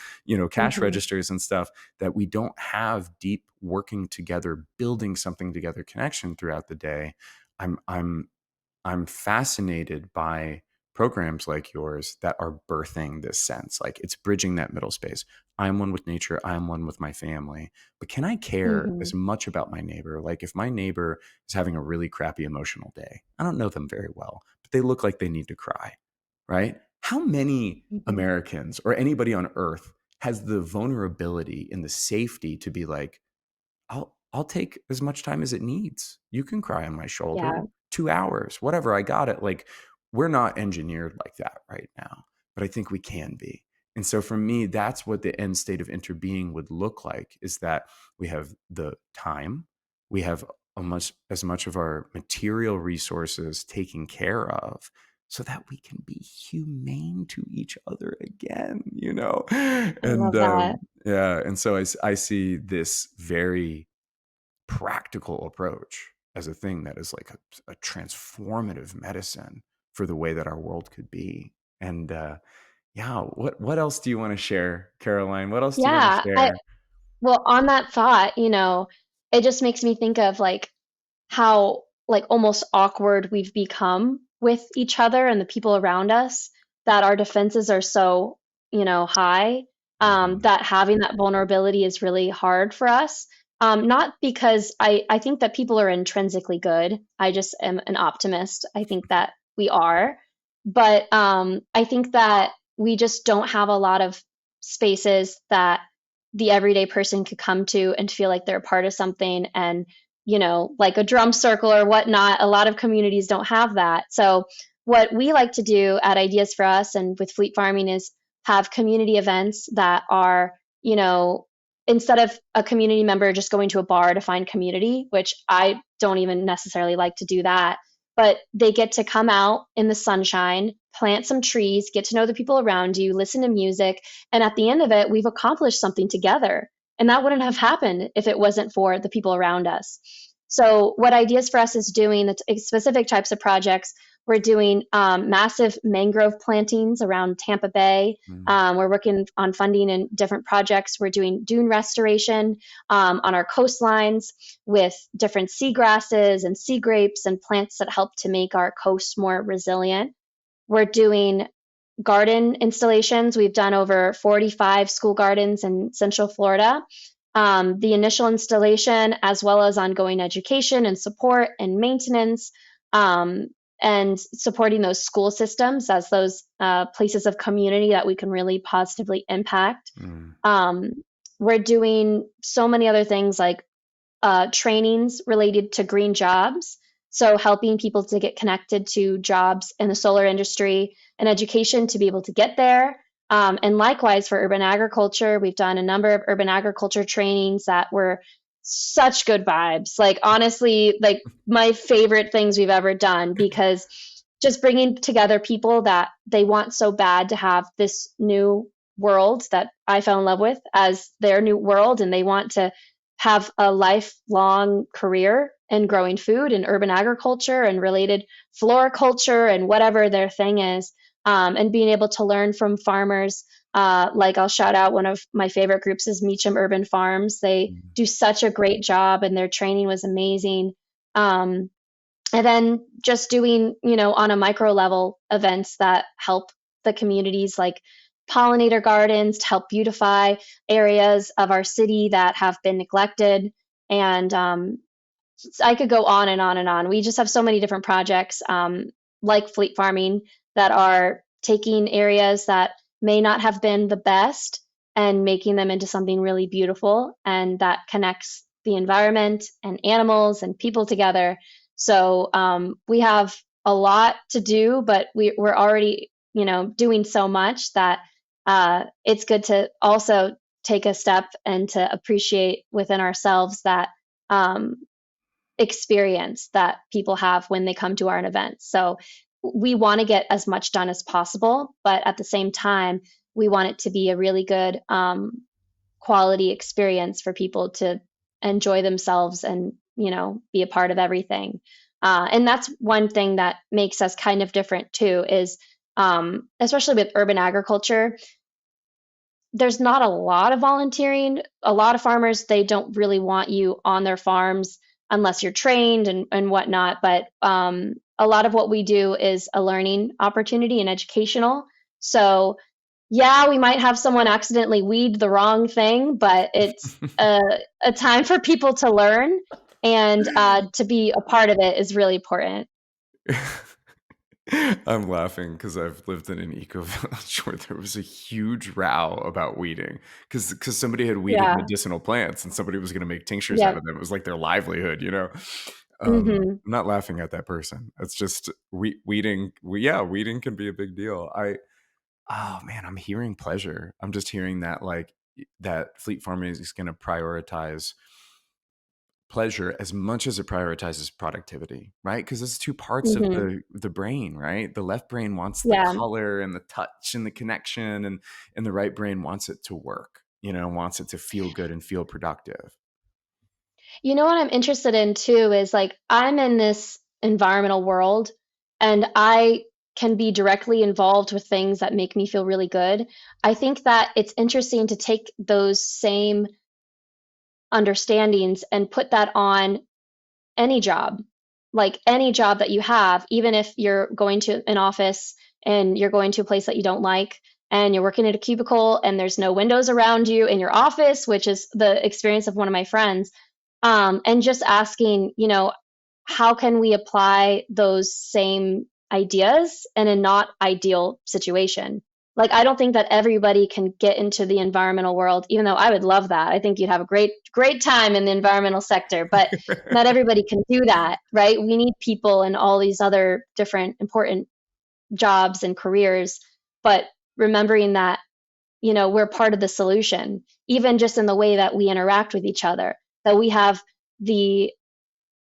cash Hmm. registers and stuff, that we don't have deep working together, building something together connection throughout the day. I'm fascinated by programs like yours that are birthing this sense. Like it's bridging that middle space. I'm one with nature. I'm one with my family. But can I care Hmm. as much about my neighbor? Like if my neighbor is having a really crappy emotional day, I don't know them very well, but they look like they need to cry, right? How many Hmm. Americans or anybody on earth has the vulnerability and the safety to be like, I'll take as much time as it needs. You can cry on my Yeah. shoulder. 2 hours, whatever, I got it. Like we're not engineered like that right now, but I think we can be. And so for me, that's what the end state of interbeing would look like, is that we have the time, we have as much of our material resources taken care of so that we can be humane to each other again, I And love that. yeah, and so I see this very practical approach as a thing that is like a transformative medicine for the way that our world could be. And yeah, what else do you want to share, Caroline? What else do you want to Yeah. share? Well, on that thought, it just makes me think of like how like almost awkward we've become with each other and the people around us, that our defenses are so, high, Mhm. that having that vulnerability is really hard for us. Not because I think that people are intrinsically good. I just am an optimist. I think that we are. But I think that we just don't have a lot of spaces that the everyday person could come to and feel like they're a part of something, and like a drum circle or whatnot. A lot of communities don't have that. So, what we like to do at Ideas for Us and with Fleet Farming is have community events that are, you know, instead of a community member just going to a bar to find community, which I don't even necessarily like to do that, but they get to come out in the sunshine, plant some trees, get to know the people around you, listen to music, and at the end of it, we've accomplished something together. And that wouldn't have happened if it wasn't for the people around us. So, what Ideas for Us is doing, the specific types of projects, we're doing massive mangrove plantings around Tampa Bay. Mm, We're working on funding in different projects. We're doing dune restoration on our coastlines with different seagrasses and sea grapes and plants that help to make our coast more resilient. We're doing garden installations. We've done over 45 school gardens in Central Florida. The initial installation, as well as ongoing education and support and maintenance, um, and supporting those school systems as those places of community that we can really positively impact. mm, Um, we're doing so many other things like trainings related to green jobs. So, helping people to get connected to jobs in the solar industry and education to be able to get there. And likewise for urban agriculture, we've done a number of urban agriculture trainings that were such good vibes. Like, honestly, like my favorite things we've ever done, because just bringing together people that they want so bad to have this new world that I fell in love with as their new world, and they want to have a lifelong career in growing food and urban agriculture and related floriculture and whatever their thing is, and being able to learn from farmers. Like I'll shout out one of my favorite groups is Meacham Urban Farms. They mm, do such a great job, and their training was amazing. Um, and then just doing, on a micro level events that help the communities, like pollinator gardens to help beautify areas of our city that have been neglected. And I could go on and on and on. We just have so many different projects. like fleet farming, that are taking areas that may not have been the best and making them into something really beautiful and that connects the environment and animals and people together. So we have a lot to do, but we're already, doing so much that it's good to also take a step and to appreciate within ourselves that um, experience that people have when they come to our events. So we want to get as much done as possible, but at the same time, we want it to be a really good quality experience for people to enjoy themselves and be a part of everything. And that's one thing that makes us kind of different too. Is especially with urban agriculture, there's not a lot of volunteering. A lot of farmers, they don't really want you on their farms unless you're trained and whatnot. But a lot of what we do is a learning opportunity and educational. So, yeah, we might have someone accidentally weed the wrong thing, but it's a time for people to learn and to be a part of it is really important. I'm laughing because I've lived in an eco village where there was a huge row about weeding because somebody had weeded Yeah. medicinal plants and somebody was going to make tinctures out Yep. of them. It was like their livelihood. Hmm. I'm not laughing at that person. It's just weeding. Yeah, weeding can be a big deal. Oh man, I'm hearing pleasure. I'm just hearing that like that fleet farming is going to prioritize pleasure as much as it prioritizes productivity, right? Because it's two parts of Hmm. the brain, right? The left brain wants the Yeah. color and the touch and the connection, and the right brain wants it to work, wants it to feel good and feel productive. You know what I'm interested in too is like I'm in this environmental world and I can be directly involved with things that make me feel really good. I think that it's interesting to take those same understandings and put that on any job, like any job that you have, even if you're going to an office and you're going to a place that you don't like and you're working at a cubicle and there's no windows around you in your office, which is the experience of one of my friends. And just asking, how can we apply those same ideas in a not ideal situation? Like, I don't think that everybody can get into the environmental world, even though I would love that. I think you'd have a great, great time in the environmental sector, but not everybody can do that, right? We need people in all these other different important jobs and careers, but remembering that, we're part of the solution, even just in the way that we interact with each other, that we have the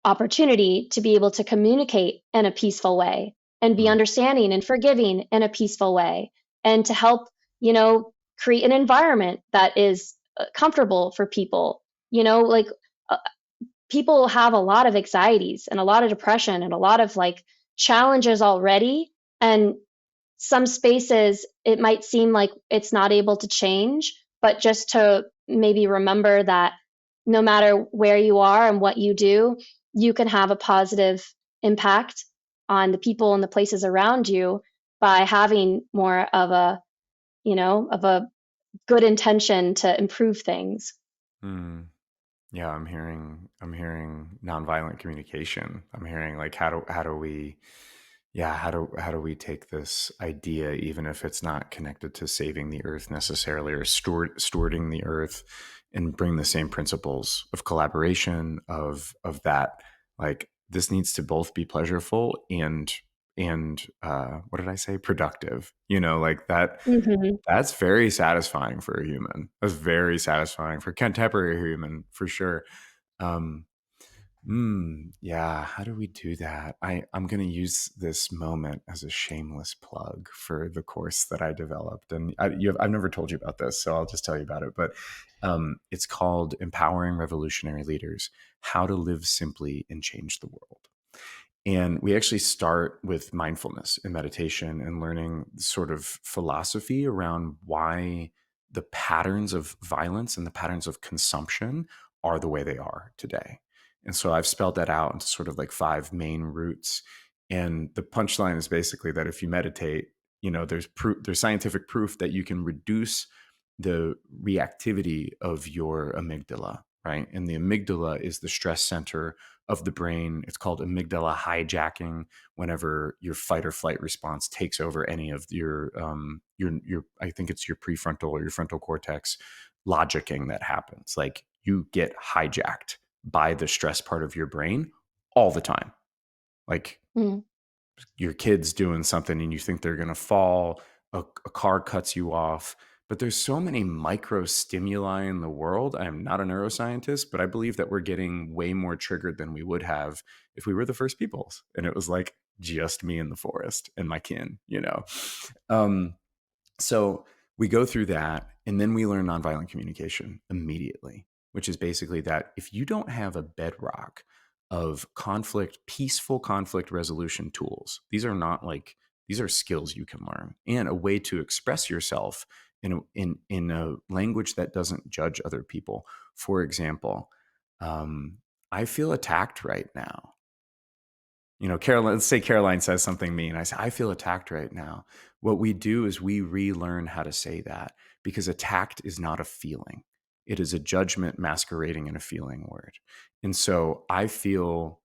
opportunity to be able to communicate in a peaceful way and be Mm, understanding and forgiving in a peaceful way and to help, you know, create an environment that is comfortable for people. Like uh, people have a lot of anxieties and a lot of depression and a lot of like challenges already. And some spaces, it might seem like it's not able to change, but just to maybe remember that no matter where you are and what you do, you can have a positive impact on the people and the places around you by having more of a good intention to improve things. mm. Yeah, I'm hearing nonviolent communication. I'm hearing like how do we yeah, how do we take this idea, even if it's not connected to saving the earth necessarily or stewarding the earth, and bring the same principles of collaboration of that, like this needs to both be pleasurable and what did I say, productive, like that. Hmm. That's very satisfying for a human. That's very satisfying for contemporary human for sure. Um, yeah. How do we do that? I'm going to use this moment as a shameless plug for the course that I developed, and I've never told you about this, so I'll just tell you about it. But it's called "Empowering Revolutionary Leaders: How to Live Simply and Change the World." And we actually start with mindfulness and meditation and learning sort of philosophy around why the patterns of violence and the patterns of consumption are the way they are today. And so I've spelled that out into sort of like five main roots. And the punchline is basically that if you meditate, there's scientific proof that you can reduce the reactivity of your amygdala, right? And the amygdala is the stress center of the brain. It's called amygdala hijacking whenever your fight or flight response takes over any of your I think it's your prefrontal or your frontal cortex logicking that happens. Like you get hijacked by the stress part of your brain all the time. Like Mm, your kid's doing something and you think they're going to fall, a car cuts you off. But there's so many micro stimuli in the world. I am not a neuroscientist, but I believe that we're getting way more triggered than we would have if we were the first peoples. And it was like just me in the forest and my kin, you know? Um, so we go through that and then we learn nonviolent communication immediately, which is basically that if you don't have a bedrock of conflict, peaceful conflict resolution tools, these are skills you can learn and a way to express yourself in a language that doesn't judge other people. For example, I feel attacked right now. Caroline, let's say Caroline says something mean. I say, I feel attacked right now. What we do is we relearn how to say that because attacked is not a feeling. It is a judgment masquerading in a feeling word. And so I feel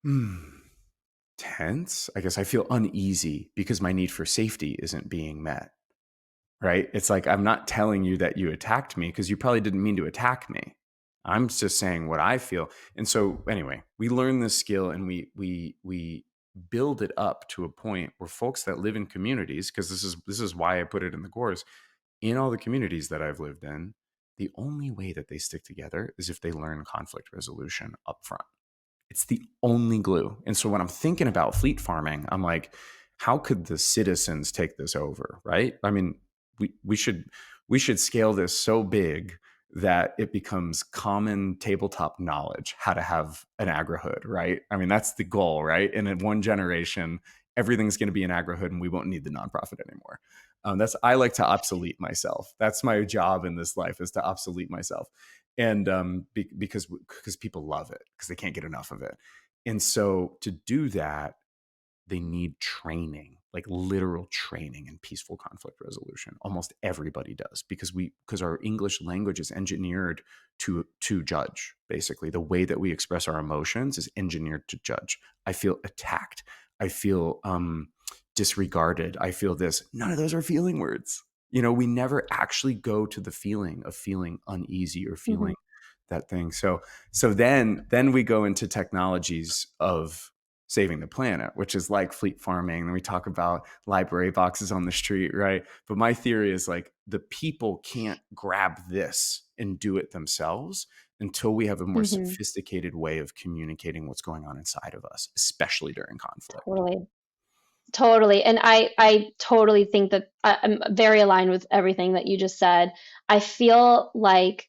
hmm, tense. I guess I feel uneasy because my need for safety isn't being met. Right? It's like I'm not telling you that you attacked me because you probably didn't mean to attack me. I'm just saying what I feel. And so anyway, we learn this skill and we build it up to a point where folks that live in communities, because this is why I put it in the course, in all the communities that I've lived in, the only way that they stick together is if they learn conflict resolution up front. It's the only glue. And so when I'm thinking about fleet farming, I'm like, how could the citizens take this over? Right? I mean, we should scale this so big that it becomes common tabletop knowledge how to have an agrihood, right? I mean, that's the goal, right? And in one generation, everything's going to be an agrihood and we won't need the nonprofit anymore. That's I like to obsolete myself. That's my job in this life is to obsolete myself and because people love it because they can't get enough of it. And so to do that, they need training, like literal training in peaceful conflict resolution. Almost everybody does because our English language is engineered to judge. Basically, the way that we express our emotions is engineered to judge. I feel attacked. I feel disregarded. I feel this. None of those are feeling words. We never actually go to the feeling of feeling uneasy or mhm, feeling that thing. So then we go into technologies of saving the planet, which is like fleet farming. And we talk about library boxes on the street, right? But my theory is like the people can't grab this and do it themselves until we have a more mhm. sophisticated way of communicating what's going on inside of us, especially during conflict. Totally. Totally. And I totally think that I'm very aligned with everything that you just said. I feel like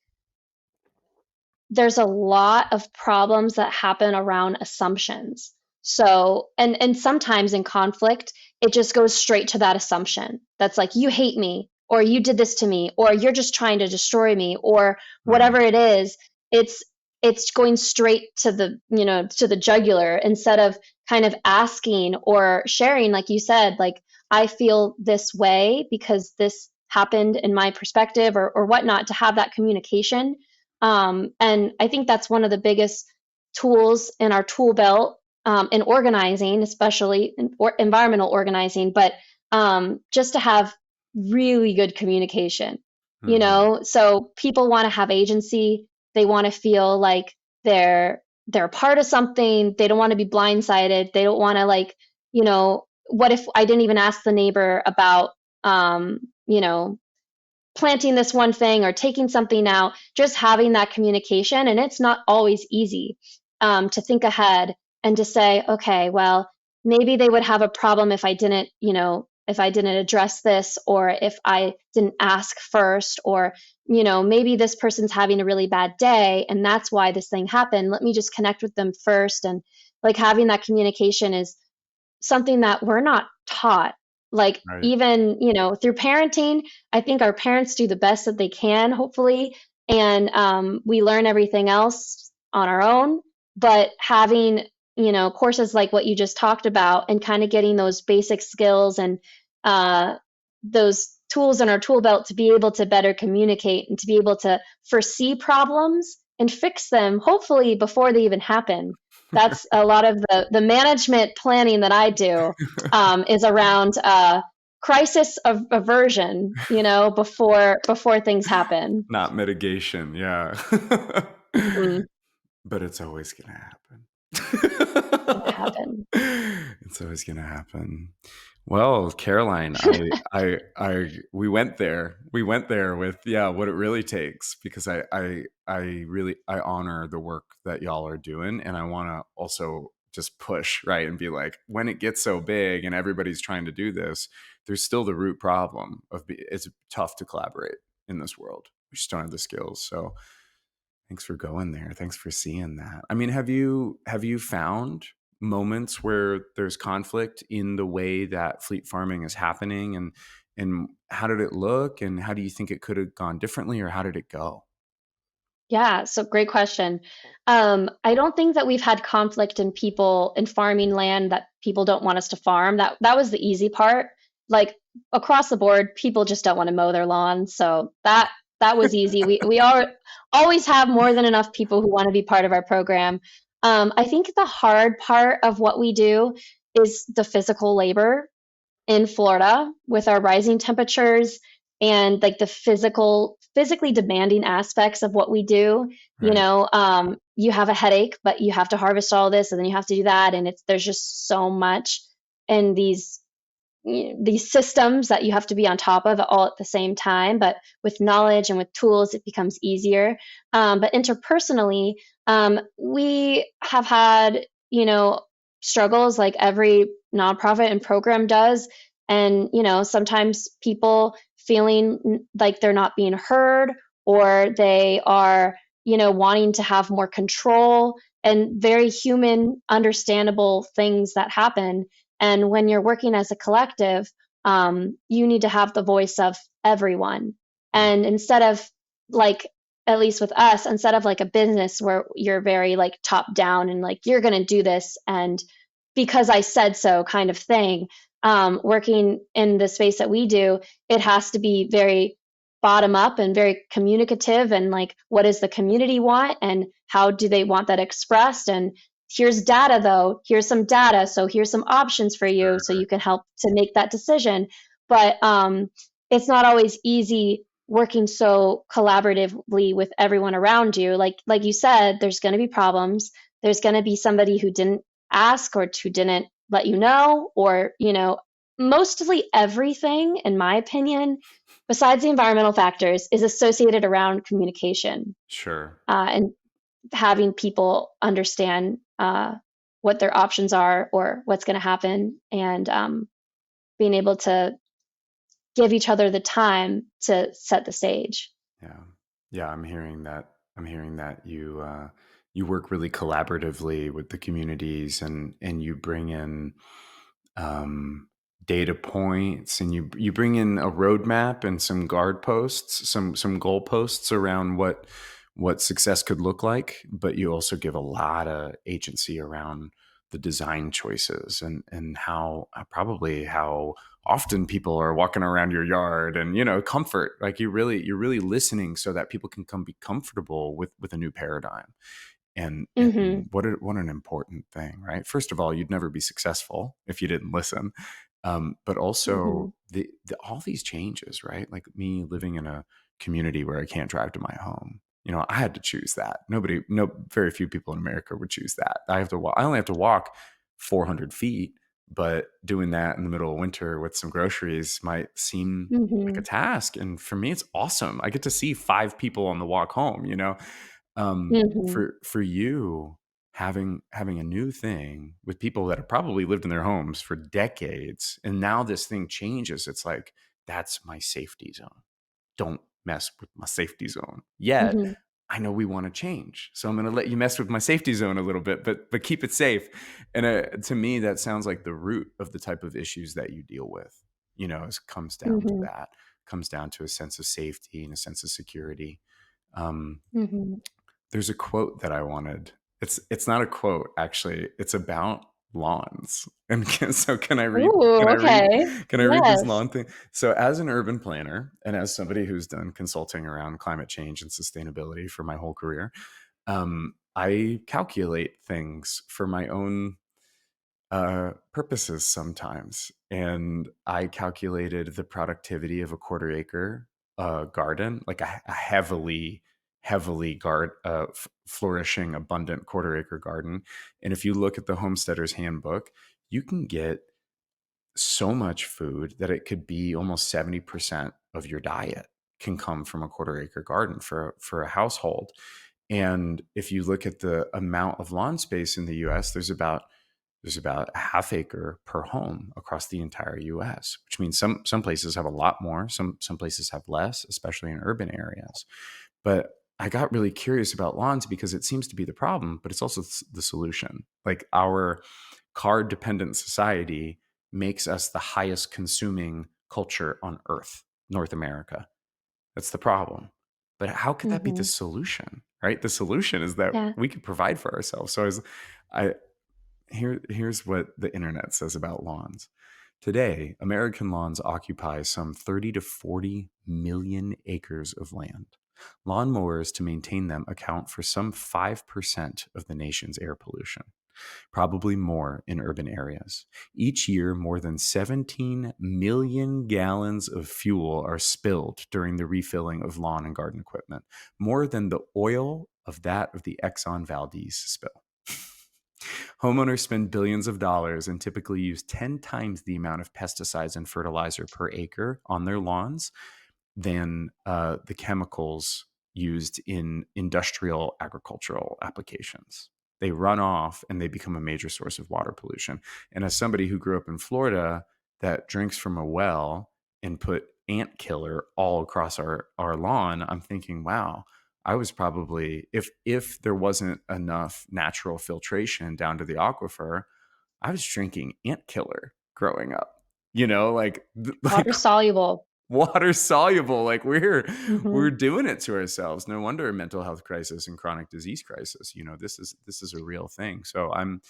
there's a lot of problems that happen around assumptions. So, and sometimes in conflict, it just goes straight to that assumption. That's like, you hate me, or you did this to me, or you're just trying to destroy me, or Right. whatever it is. It's it's going straight to the jugular instead of kind of asking or sharing, like you said, like I feel this way because this happened in my perspective or whatnot, to have that communication. And I think that's one of the biggest tools in our tool belt, in organizing, especially in environmental organizing, but just to have really good communication, Hmm. so people want to have agency. They want to feel like they're a part of something. They don't want to be blindsided. They don't want to, like, what if I didn't even ask the neighbor about, um, you know, planting this one thing or taking something out, just having that communication. And it's not always easy, to think ahead and to say, okay, well, maybe they would have a problem if I didn't address this, or if I didn't ask first, or, maybe this person's having a really bad day and that's why this thing happened. Let me just connect with them first. And like having that communication is something that we're not taught. Like, Right. even, through parenting, I think our parents do the best that they can, hopefully, and we learn everything else on our own. But having, courses like what you just talked about, and kind of getting those basic skills and uh, those tools in our tool belt to be able to better communicate and to be able to foresee problems and fix them, hopefully before they even happen. That's a lot of the management planning that I do, is around crisis aversion, before things happen. Not mitigation, yeah. Mhm. But it's always gonna happen. Gonna happen. It's always gonna happen. Well, Caroline, we went there. We went there with, yeah, what it really takes, because I honor the work that y'all are doing, and I want to also just push, right, and be like, when it gets so big and everybody's trying to do this, there's still the root problem of it's tough to collaborate in this world. We just don't have the skills. So thanks for going there. Thanks for seeing that. I mean, have you found moments where there's conflict in the way that fleet farming is happening, and how did it look, and how do you think it could have gone differently, or how did it go? Yeah, so great question. I don't think that we've had conflict in people in farming land that people don't want us to farm. That was the easy part. Like across the board, people just don't want to mow their lawn. So that was easy. We are always have more than enough people who want to be part of our program. I think the hard part of what we do is the physical labor in Florida with our rising temperatures and like the physically demanding aspects of what we do. Right. You have a headache, but you have to harvest all this and then you have to do that, and there's just so much in these systems that you have to be on top of all at the same time. But with knowledge and with tools, it becomes easier. But interpersonally, we have had, struggles like every nonprofit and program does. And, sometimes people feeling like they're not being heard, or they are, wanting to have more control, and very human, understandable things that happen. And when you're working as a collective, you need to have the voice of everyone. Mm. And instead of like, at least with us, instead of like a business where you're very like top down and like, you're going to do this and because I said so kind of thing, working in the space that we do, it has to be very bottom up and very communicative, and like, what does the community want and how do they want that expressed? And here's data though, here's some data, so here's some options for you so you can help to make that decision. But it's not always easy working so collaboratively with everyone around you. Like you said, there's going to be problems. There's going to be somebody who didn't ask or who didn't let you know, or mostly everything, in my opinion, besides the environmental factors, is associated around communication, Sure. and having people understand what their options are or what's going to happen, and being able to give each other the time to set the stage. Yeah. Yeah, I'm hearing that. You work really collaboratively with the communities, and you bring in um, data points, and you bring in a roadmap and some guard posts, some goalposts around what success could look like, but you also give a lot of agency around the design choices, and probably how often people are walking around your yard, and comfort, like you're really listening so that people can come be comfortable with a new paradigm. And Mm-hmm. what an important thing, right? First of all, you'd never be successful if you didn't listen. But Mm-hmm. also all these changes, right? Like me living in a community where I can't drive to my home. I had to choose that. Very few people in America would choose that. I have to walk. I only have to walk 400 feet, but doing that in the middle of winter with some groceries might seem like a Mm-hmm. task. And for me, it's awesome. I get to see 5 people on the walk home. Mm-hmm. For you, having a new thing with people that have probably lived in their homes for decades, and now this thing changes, it's like, that's my safety zone. Don't mess with my safety zone. Yet Mm-hmm. I know we want to change, so I'm going to let you mess with my safety zone a little bit, but keep it safe. And to me, that sounds like the root of the type of issues that you deal with. It comes down to Mm-hmm. that. Comes down to a sense of safety and a sense of security. Um, Mm-hmm. there's a quote that I wanted. It's not a quote, actually. It's about lawns. And so Ooh, okay. can I read this Yes. lawn thing? So as an urban planner and as somebody who's done consulting around climate change and sustainability for my whole career, I calculate things for my own purposes sometimes. And I calculated the productivity of a quarter acre garden, like a heavily flourishing, abundant quarter acre garden. And if you look at the Homesteader's Handbook, you can get so much food that it could be almost 70% of your diet can come from a quarter acre garden for a household. And if you look at the amount of lawn space in the US, there's about a half acre per home across the entire US, which means some places have a lot more, some places have less, especially in urban areas. But I got really curious about lawns because it seems to be the problem, but it's also the solution. Like our car dependent society makes us the highest consuming culture on earth, North America. That's the problem. But how could that be the Mm-hmm. solution? Right? The solution is that Yeah. we could provide for ourselves. So I here's what the internet says about lawns. Today, American lawns occupy some 30 to 40 million acres of land. Lawnmowers to maintain them account for some 5% of the nation's air pollution, probably more in urban areas. Each year, more than 17 million gallons of fuel are spilled during the refilling of lawn and garden equipment, more than the oil of that of the Exxon Valdez spill. Homeowners spend billions of dollars and typically use 10 times the amount of pesticides and fertilizer per acre on their lawns than the chemicals used in industrial agricultural applications. They run off and they become a major source of water pollution. And as somebody who grew up in Florida that drinks from a well and put ant killer all across our lawn, I'm thinking, wow, I was probably if there wasn't enough natural filtration down to the aquifer, I was drinking ant killer growing up. You know, like Water soluble. water soluble. Like we're Mm-hmm. doing it to ourselves. No wonder a mental health crisis and chronic disease crisis. You know, this is a real thing. So I'm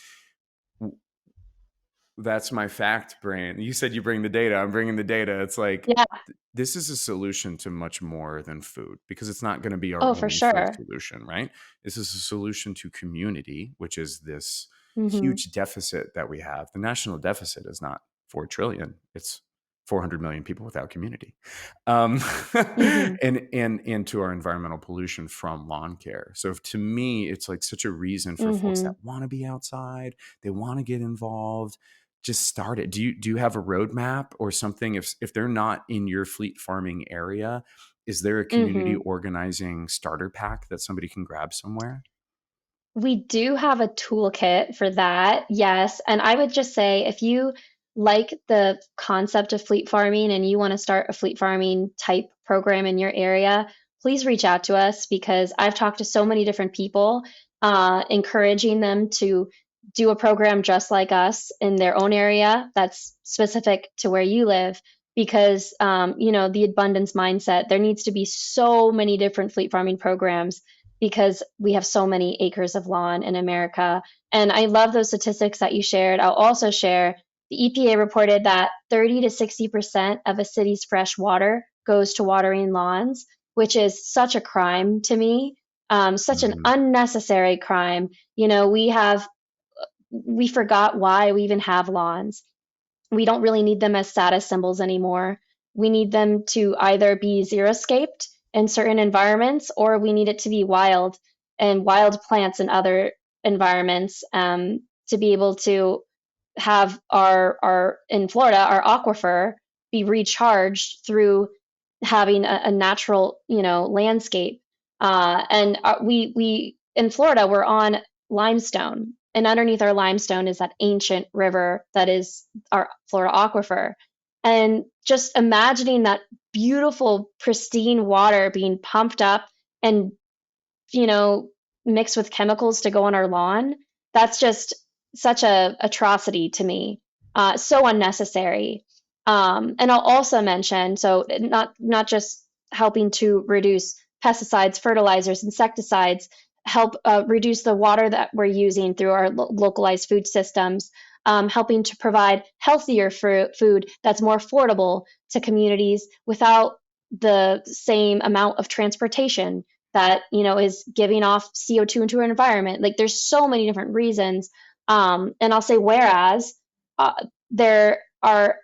that's my fact brain. You said you bring the data. I'm bringing the data. It's like Yeah. this is a solution to much more than food because it's not going to be our Oh, for only food sure. solution, right? This is a solution to community, which is this Mm-hmm. huge deficit that we have. The national deficit is not 4 trillion. It's 400 million people without community. Um, Mm-hmm. and to our environmental pollution from lawn care. So to me, it's like such a reason for folks that Mm-hmm. want to be outside, they want to get involved, just start it. Do you have a roadmap or something? If they're not in your fleet farming area, is there a community Mm-hmm. organizing starter pack that somebody can grab somewhere? We do have a toolkit for that, yes. And I would just say if you like the concept of fleet farming and you want to start a fleet farming type program in your area, please reach out to us because I've talked to so many different people, encouraging them to do a program just like us in their own area that's specific to where you live. Because, the abundance mindset, there needs to be so many different fleet farming programs because we have so many acres of lawn in America. And I love those statistics that you shared. I'll also share the EPA reported that 30 to 60% of a city's fresh water goes to watering lawns, which is such a crime to me, such an Mhm. unnecessary crime. We forgot why we even have lawns. We don't really need them as status symbols anymore. We need them to either be xeriscaped in certain environments, or we need it to be wild and wild plants in other environments, to be able to have our in Florida our aquifer be recharged through having a natural landscape. And we in Florida we're on limestone, and underneath our limestone is that ancient river that is our Florida aquifer. And just imagining that beautiful, pristine water being pumped up and, you know, mixed with chemicals to go on our lawn, that's just such a atrocity to me. So unnecessary. And I'll also mention, so not just helping to reduce pesticides, fertilizers, insecticides, help reduce the water that we're using through our localized food systems. helping to provide healthier food that's more affordable to communities without the same amount of transportation that is giving off CO2 into our environment. Like there's so many different reasons. And I'll say whereas there are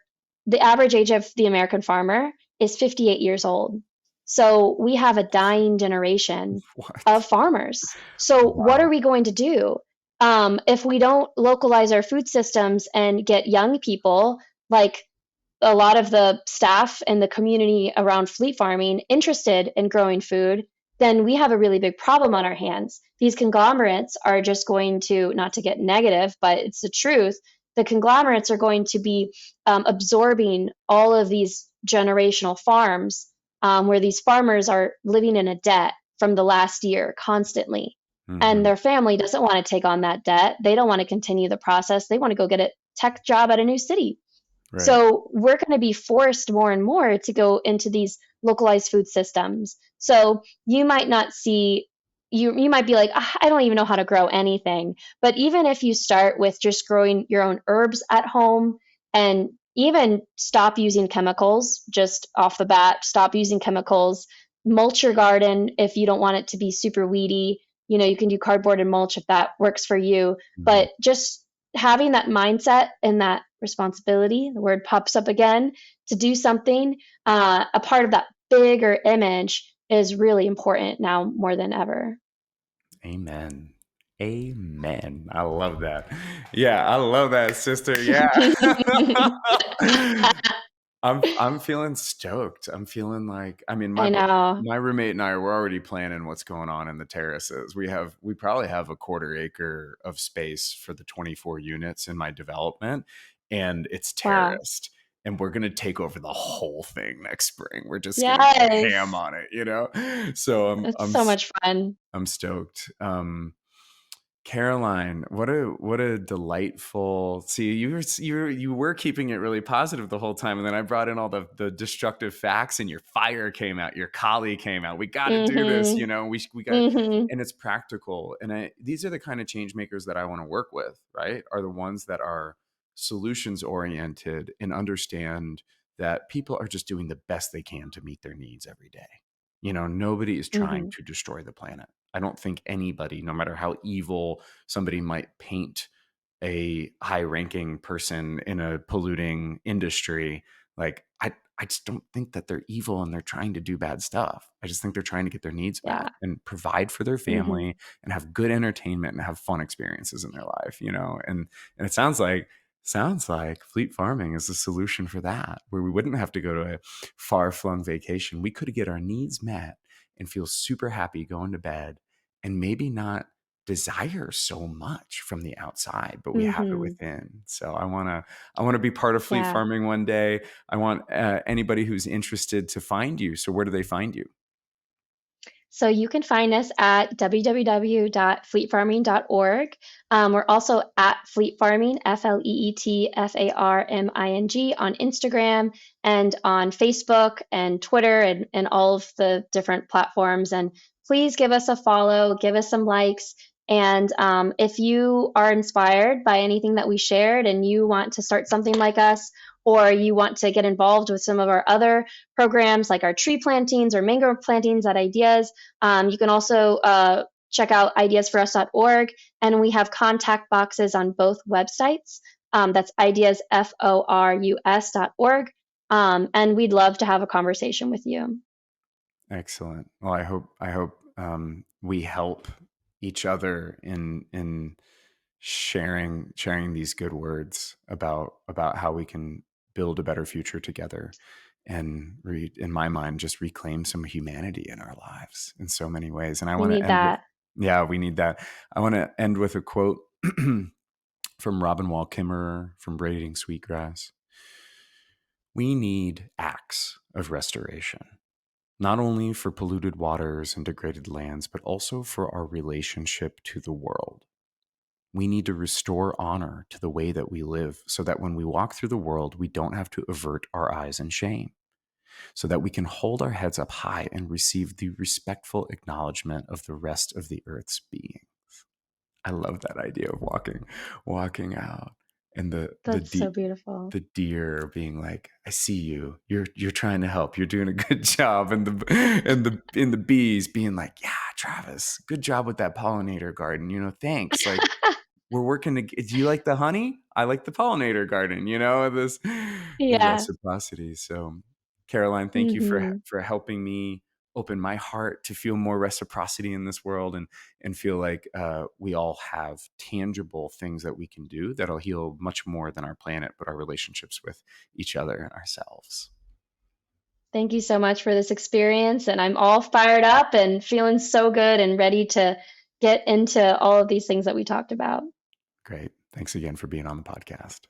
the average age of the American farmer is 58 years old. So we have a dying generation What? of farmers. So what are Wow. we going to do if we don't localize our food systems and get young people like a lot of the staff and the community around fleet farming interested in growing food, then we have a really big problem on our hands. These conglomerates are just going to, not to get negative, but it's the truth, the conglomerates are going to be absorbing all of these generational farms where these farmers are living in a debt from the last year constantly. And Hmm. their family doesn't want to take on that debt. They don't want to continue the process. They want to go get a tech job at a new city. Right. So we're going to be forced more and more to go into these localized food systems. So you might not see you might be like, "Ah, I don't even know how to grow anything." But even if you start with just growing your own herbs at home and even stop using chemicals just off the bat, stop using chemicals, mulch your garden if you don't want it to be super weedy. You can do cardboard and mulch if that works for you. Hmm. But just having that mindset and that responsibility, the word pops up again, to do something, a part of that bigger image is really important now more than ever. Amen. Amen. I love that. Yeah, I love that, sister. Yeah. I'm feeling stoked. I'm feeling like, I mean, I know. my roommate and I were already planning what's going on in the terraces. We probably have a quarter acre of space for the 24 units in my development, and it's Wow. terraced. And we're gonna take over the whole thing next spring. We're just gonna go ham Yes. on it, you know. So It's so much fun. I'm stoked. Caroline, what a delightful. See, you were keeping it really positive the whole time, and then I brought in all the destructive facts, and your fire came out, your collie came out. We got to do this, Mhm. we got, Mhm. and it's practical. And these are the kind of change makers that I want to work with. Right, are the ones that are solutions oriented and understand that people are just doing the best they can to meet their needs every day. Nobody is trying Mhm. to destroy the planet. I don't think anybody, no matter how evil somebody might paint a high ranking person in a polluting industry, like I just don't think that they're evil and they're trying to do bad stuff. I just think they're trying to get their needs met Yeah. and provide for their Mhm. family and have good entertainment and have fun experiences in their life. And it sounds like fleet farming is the solution for that, where we wouldn't have to go to a far flung vacation. We could get our needs met and feel super happy going to bed and maybe not desire so much from the outside, but we have it Mhm. within. So I want to be part of fleet Yeah. farming one day. I want anybody who's interested to find you. So where do they find you? So you can find us at www.fleetfarming.org. We're also at Fleet Farming, FLEETFARMING, on Instagram and on Facebook and Twitter and all of the different platforms. And please give us a follow, give us some likes. And if you are inspired by anything that we shared and you want to start something like us, or you want to get involved with some of our other programs like our tree plantings or mango plantings at Ideas, you can also check out ideasforus.org, and we have contact boxes on both websites. That's ideasforus.org. And we'd love to have a conversation with you. Excellent. Well, I hope we help each other in sharing these good words about how we can build a better future together and in my mind just reclaim some humanity in our lives in so many ways. And I We want to need end with, that. yeah, we need that. I want to end with a quote from Robin Wall Kimmerer from Braiding Sweetgrass. We need acts of restoration, not only for polluted waters and degraded lands, but also for our relationship to the world. We need to restore honor to the way that we live so that when we walk through the world, we don't have to avert our eyes in shame, so that we can hold our heads up high and receive the respectful acknowledgement of the rest of the earth's being. I love that idea of walking out. and That's so beautiful. the deer being like, I see you, you're trying to help, you're doing a good job, and the bees being like, yeah, Travis, good job with that pollinator garden, thanks, like, we're working to, do you like the honey? I like the pollinator garden, the Yeah. reciprocity. So Caroline, thank you Hmm. for helping me open my heart to feel more reciprocity in this world, and feel like we all have tangible things that we can do that'll heal much more than our planet, but our relationships with each other and ourselves. Thank you so much for this experience. And I'm all fired up and feeling so good and ready to get into all of these things that we talked about. Great. Thanks again for being on the podcast.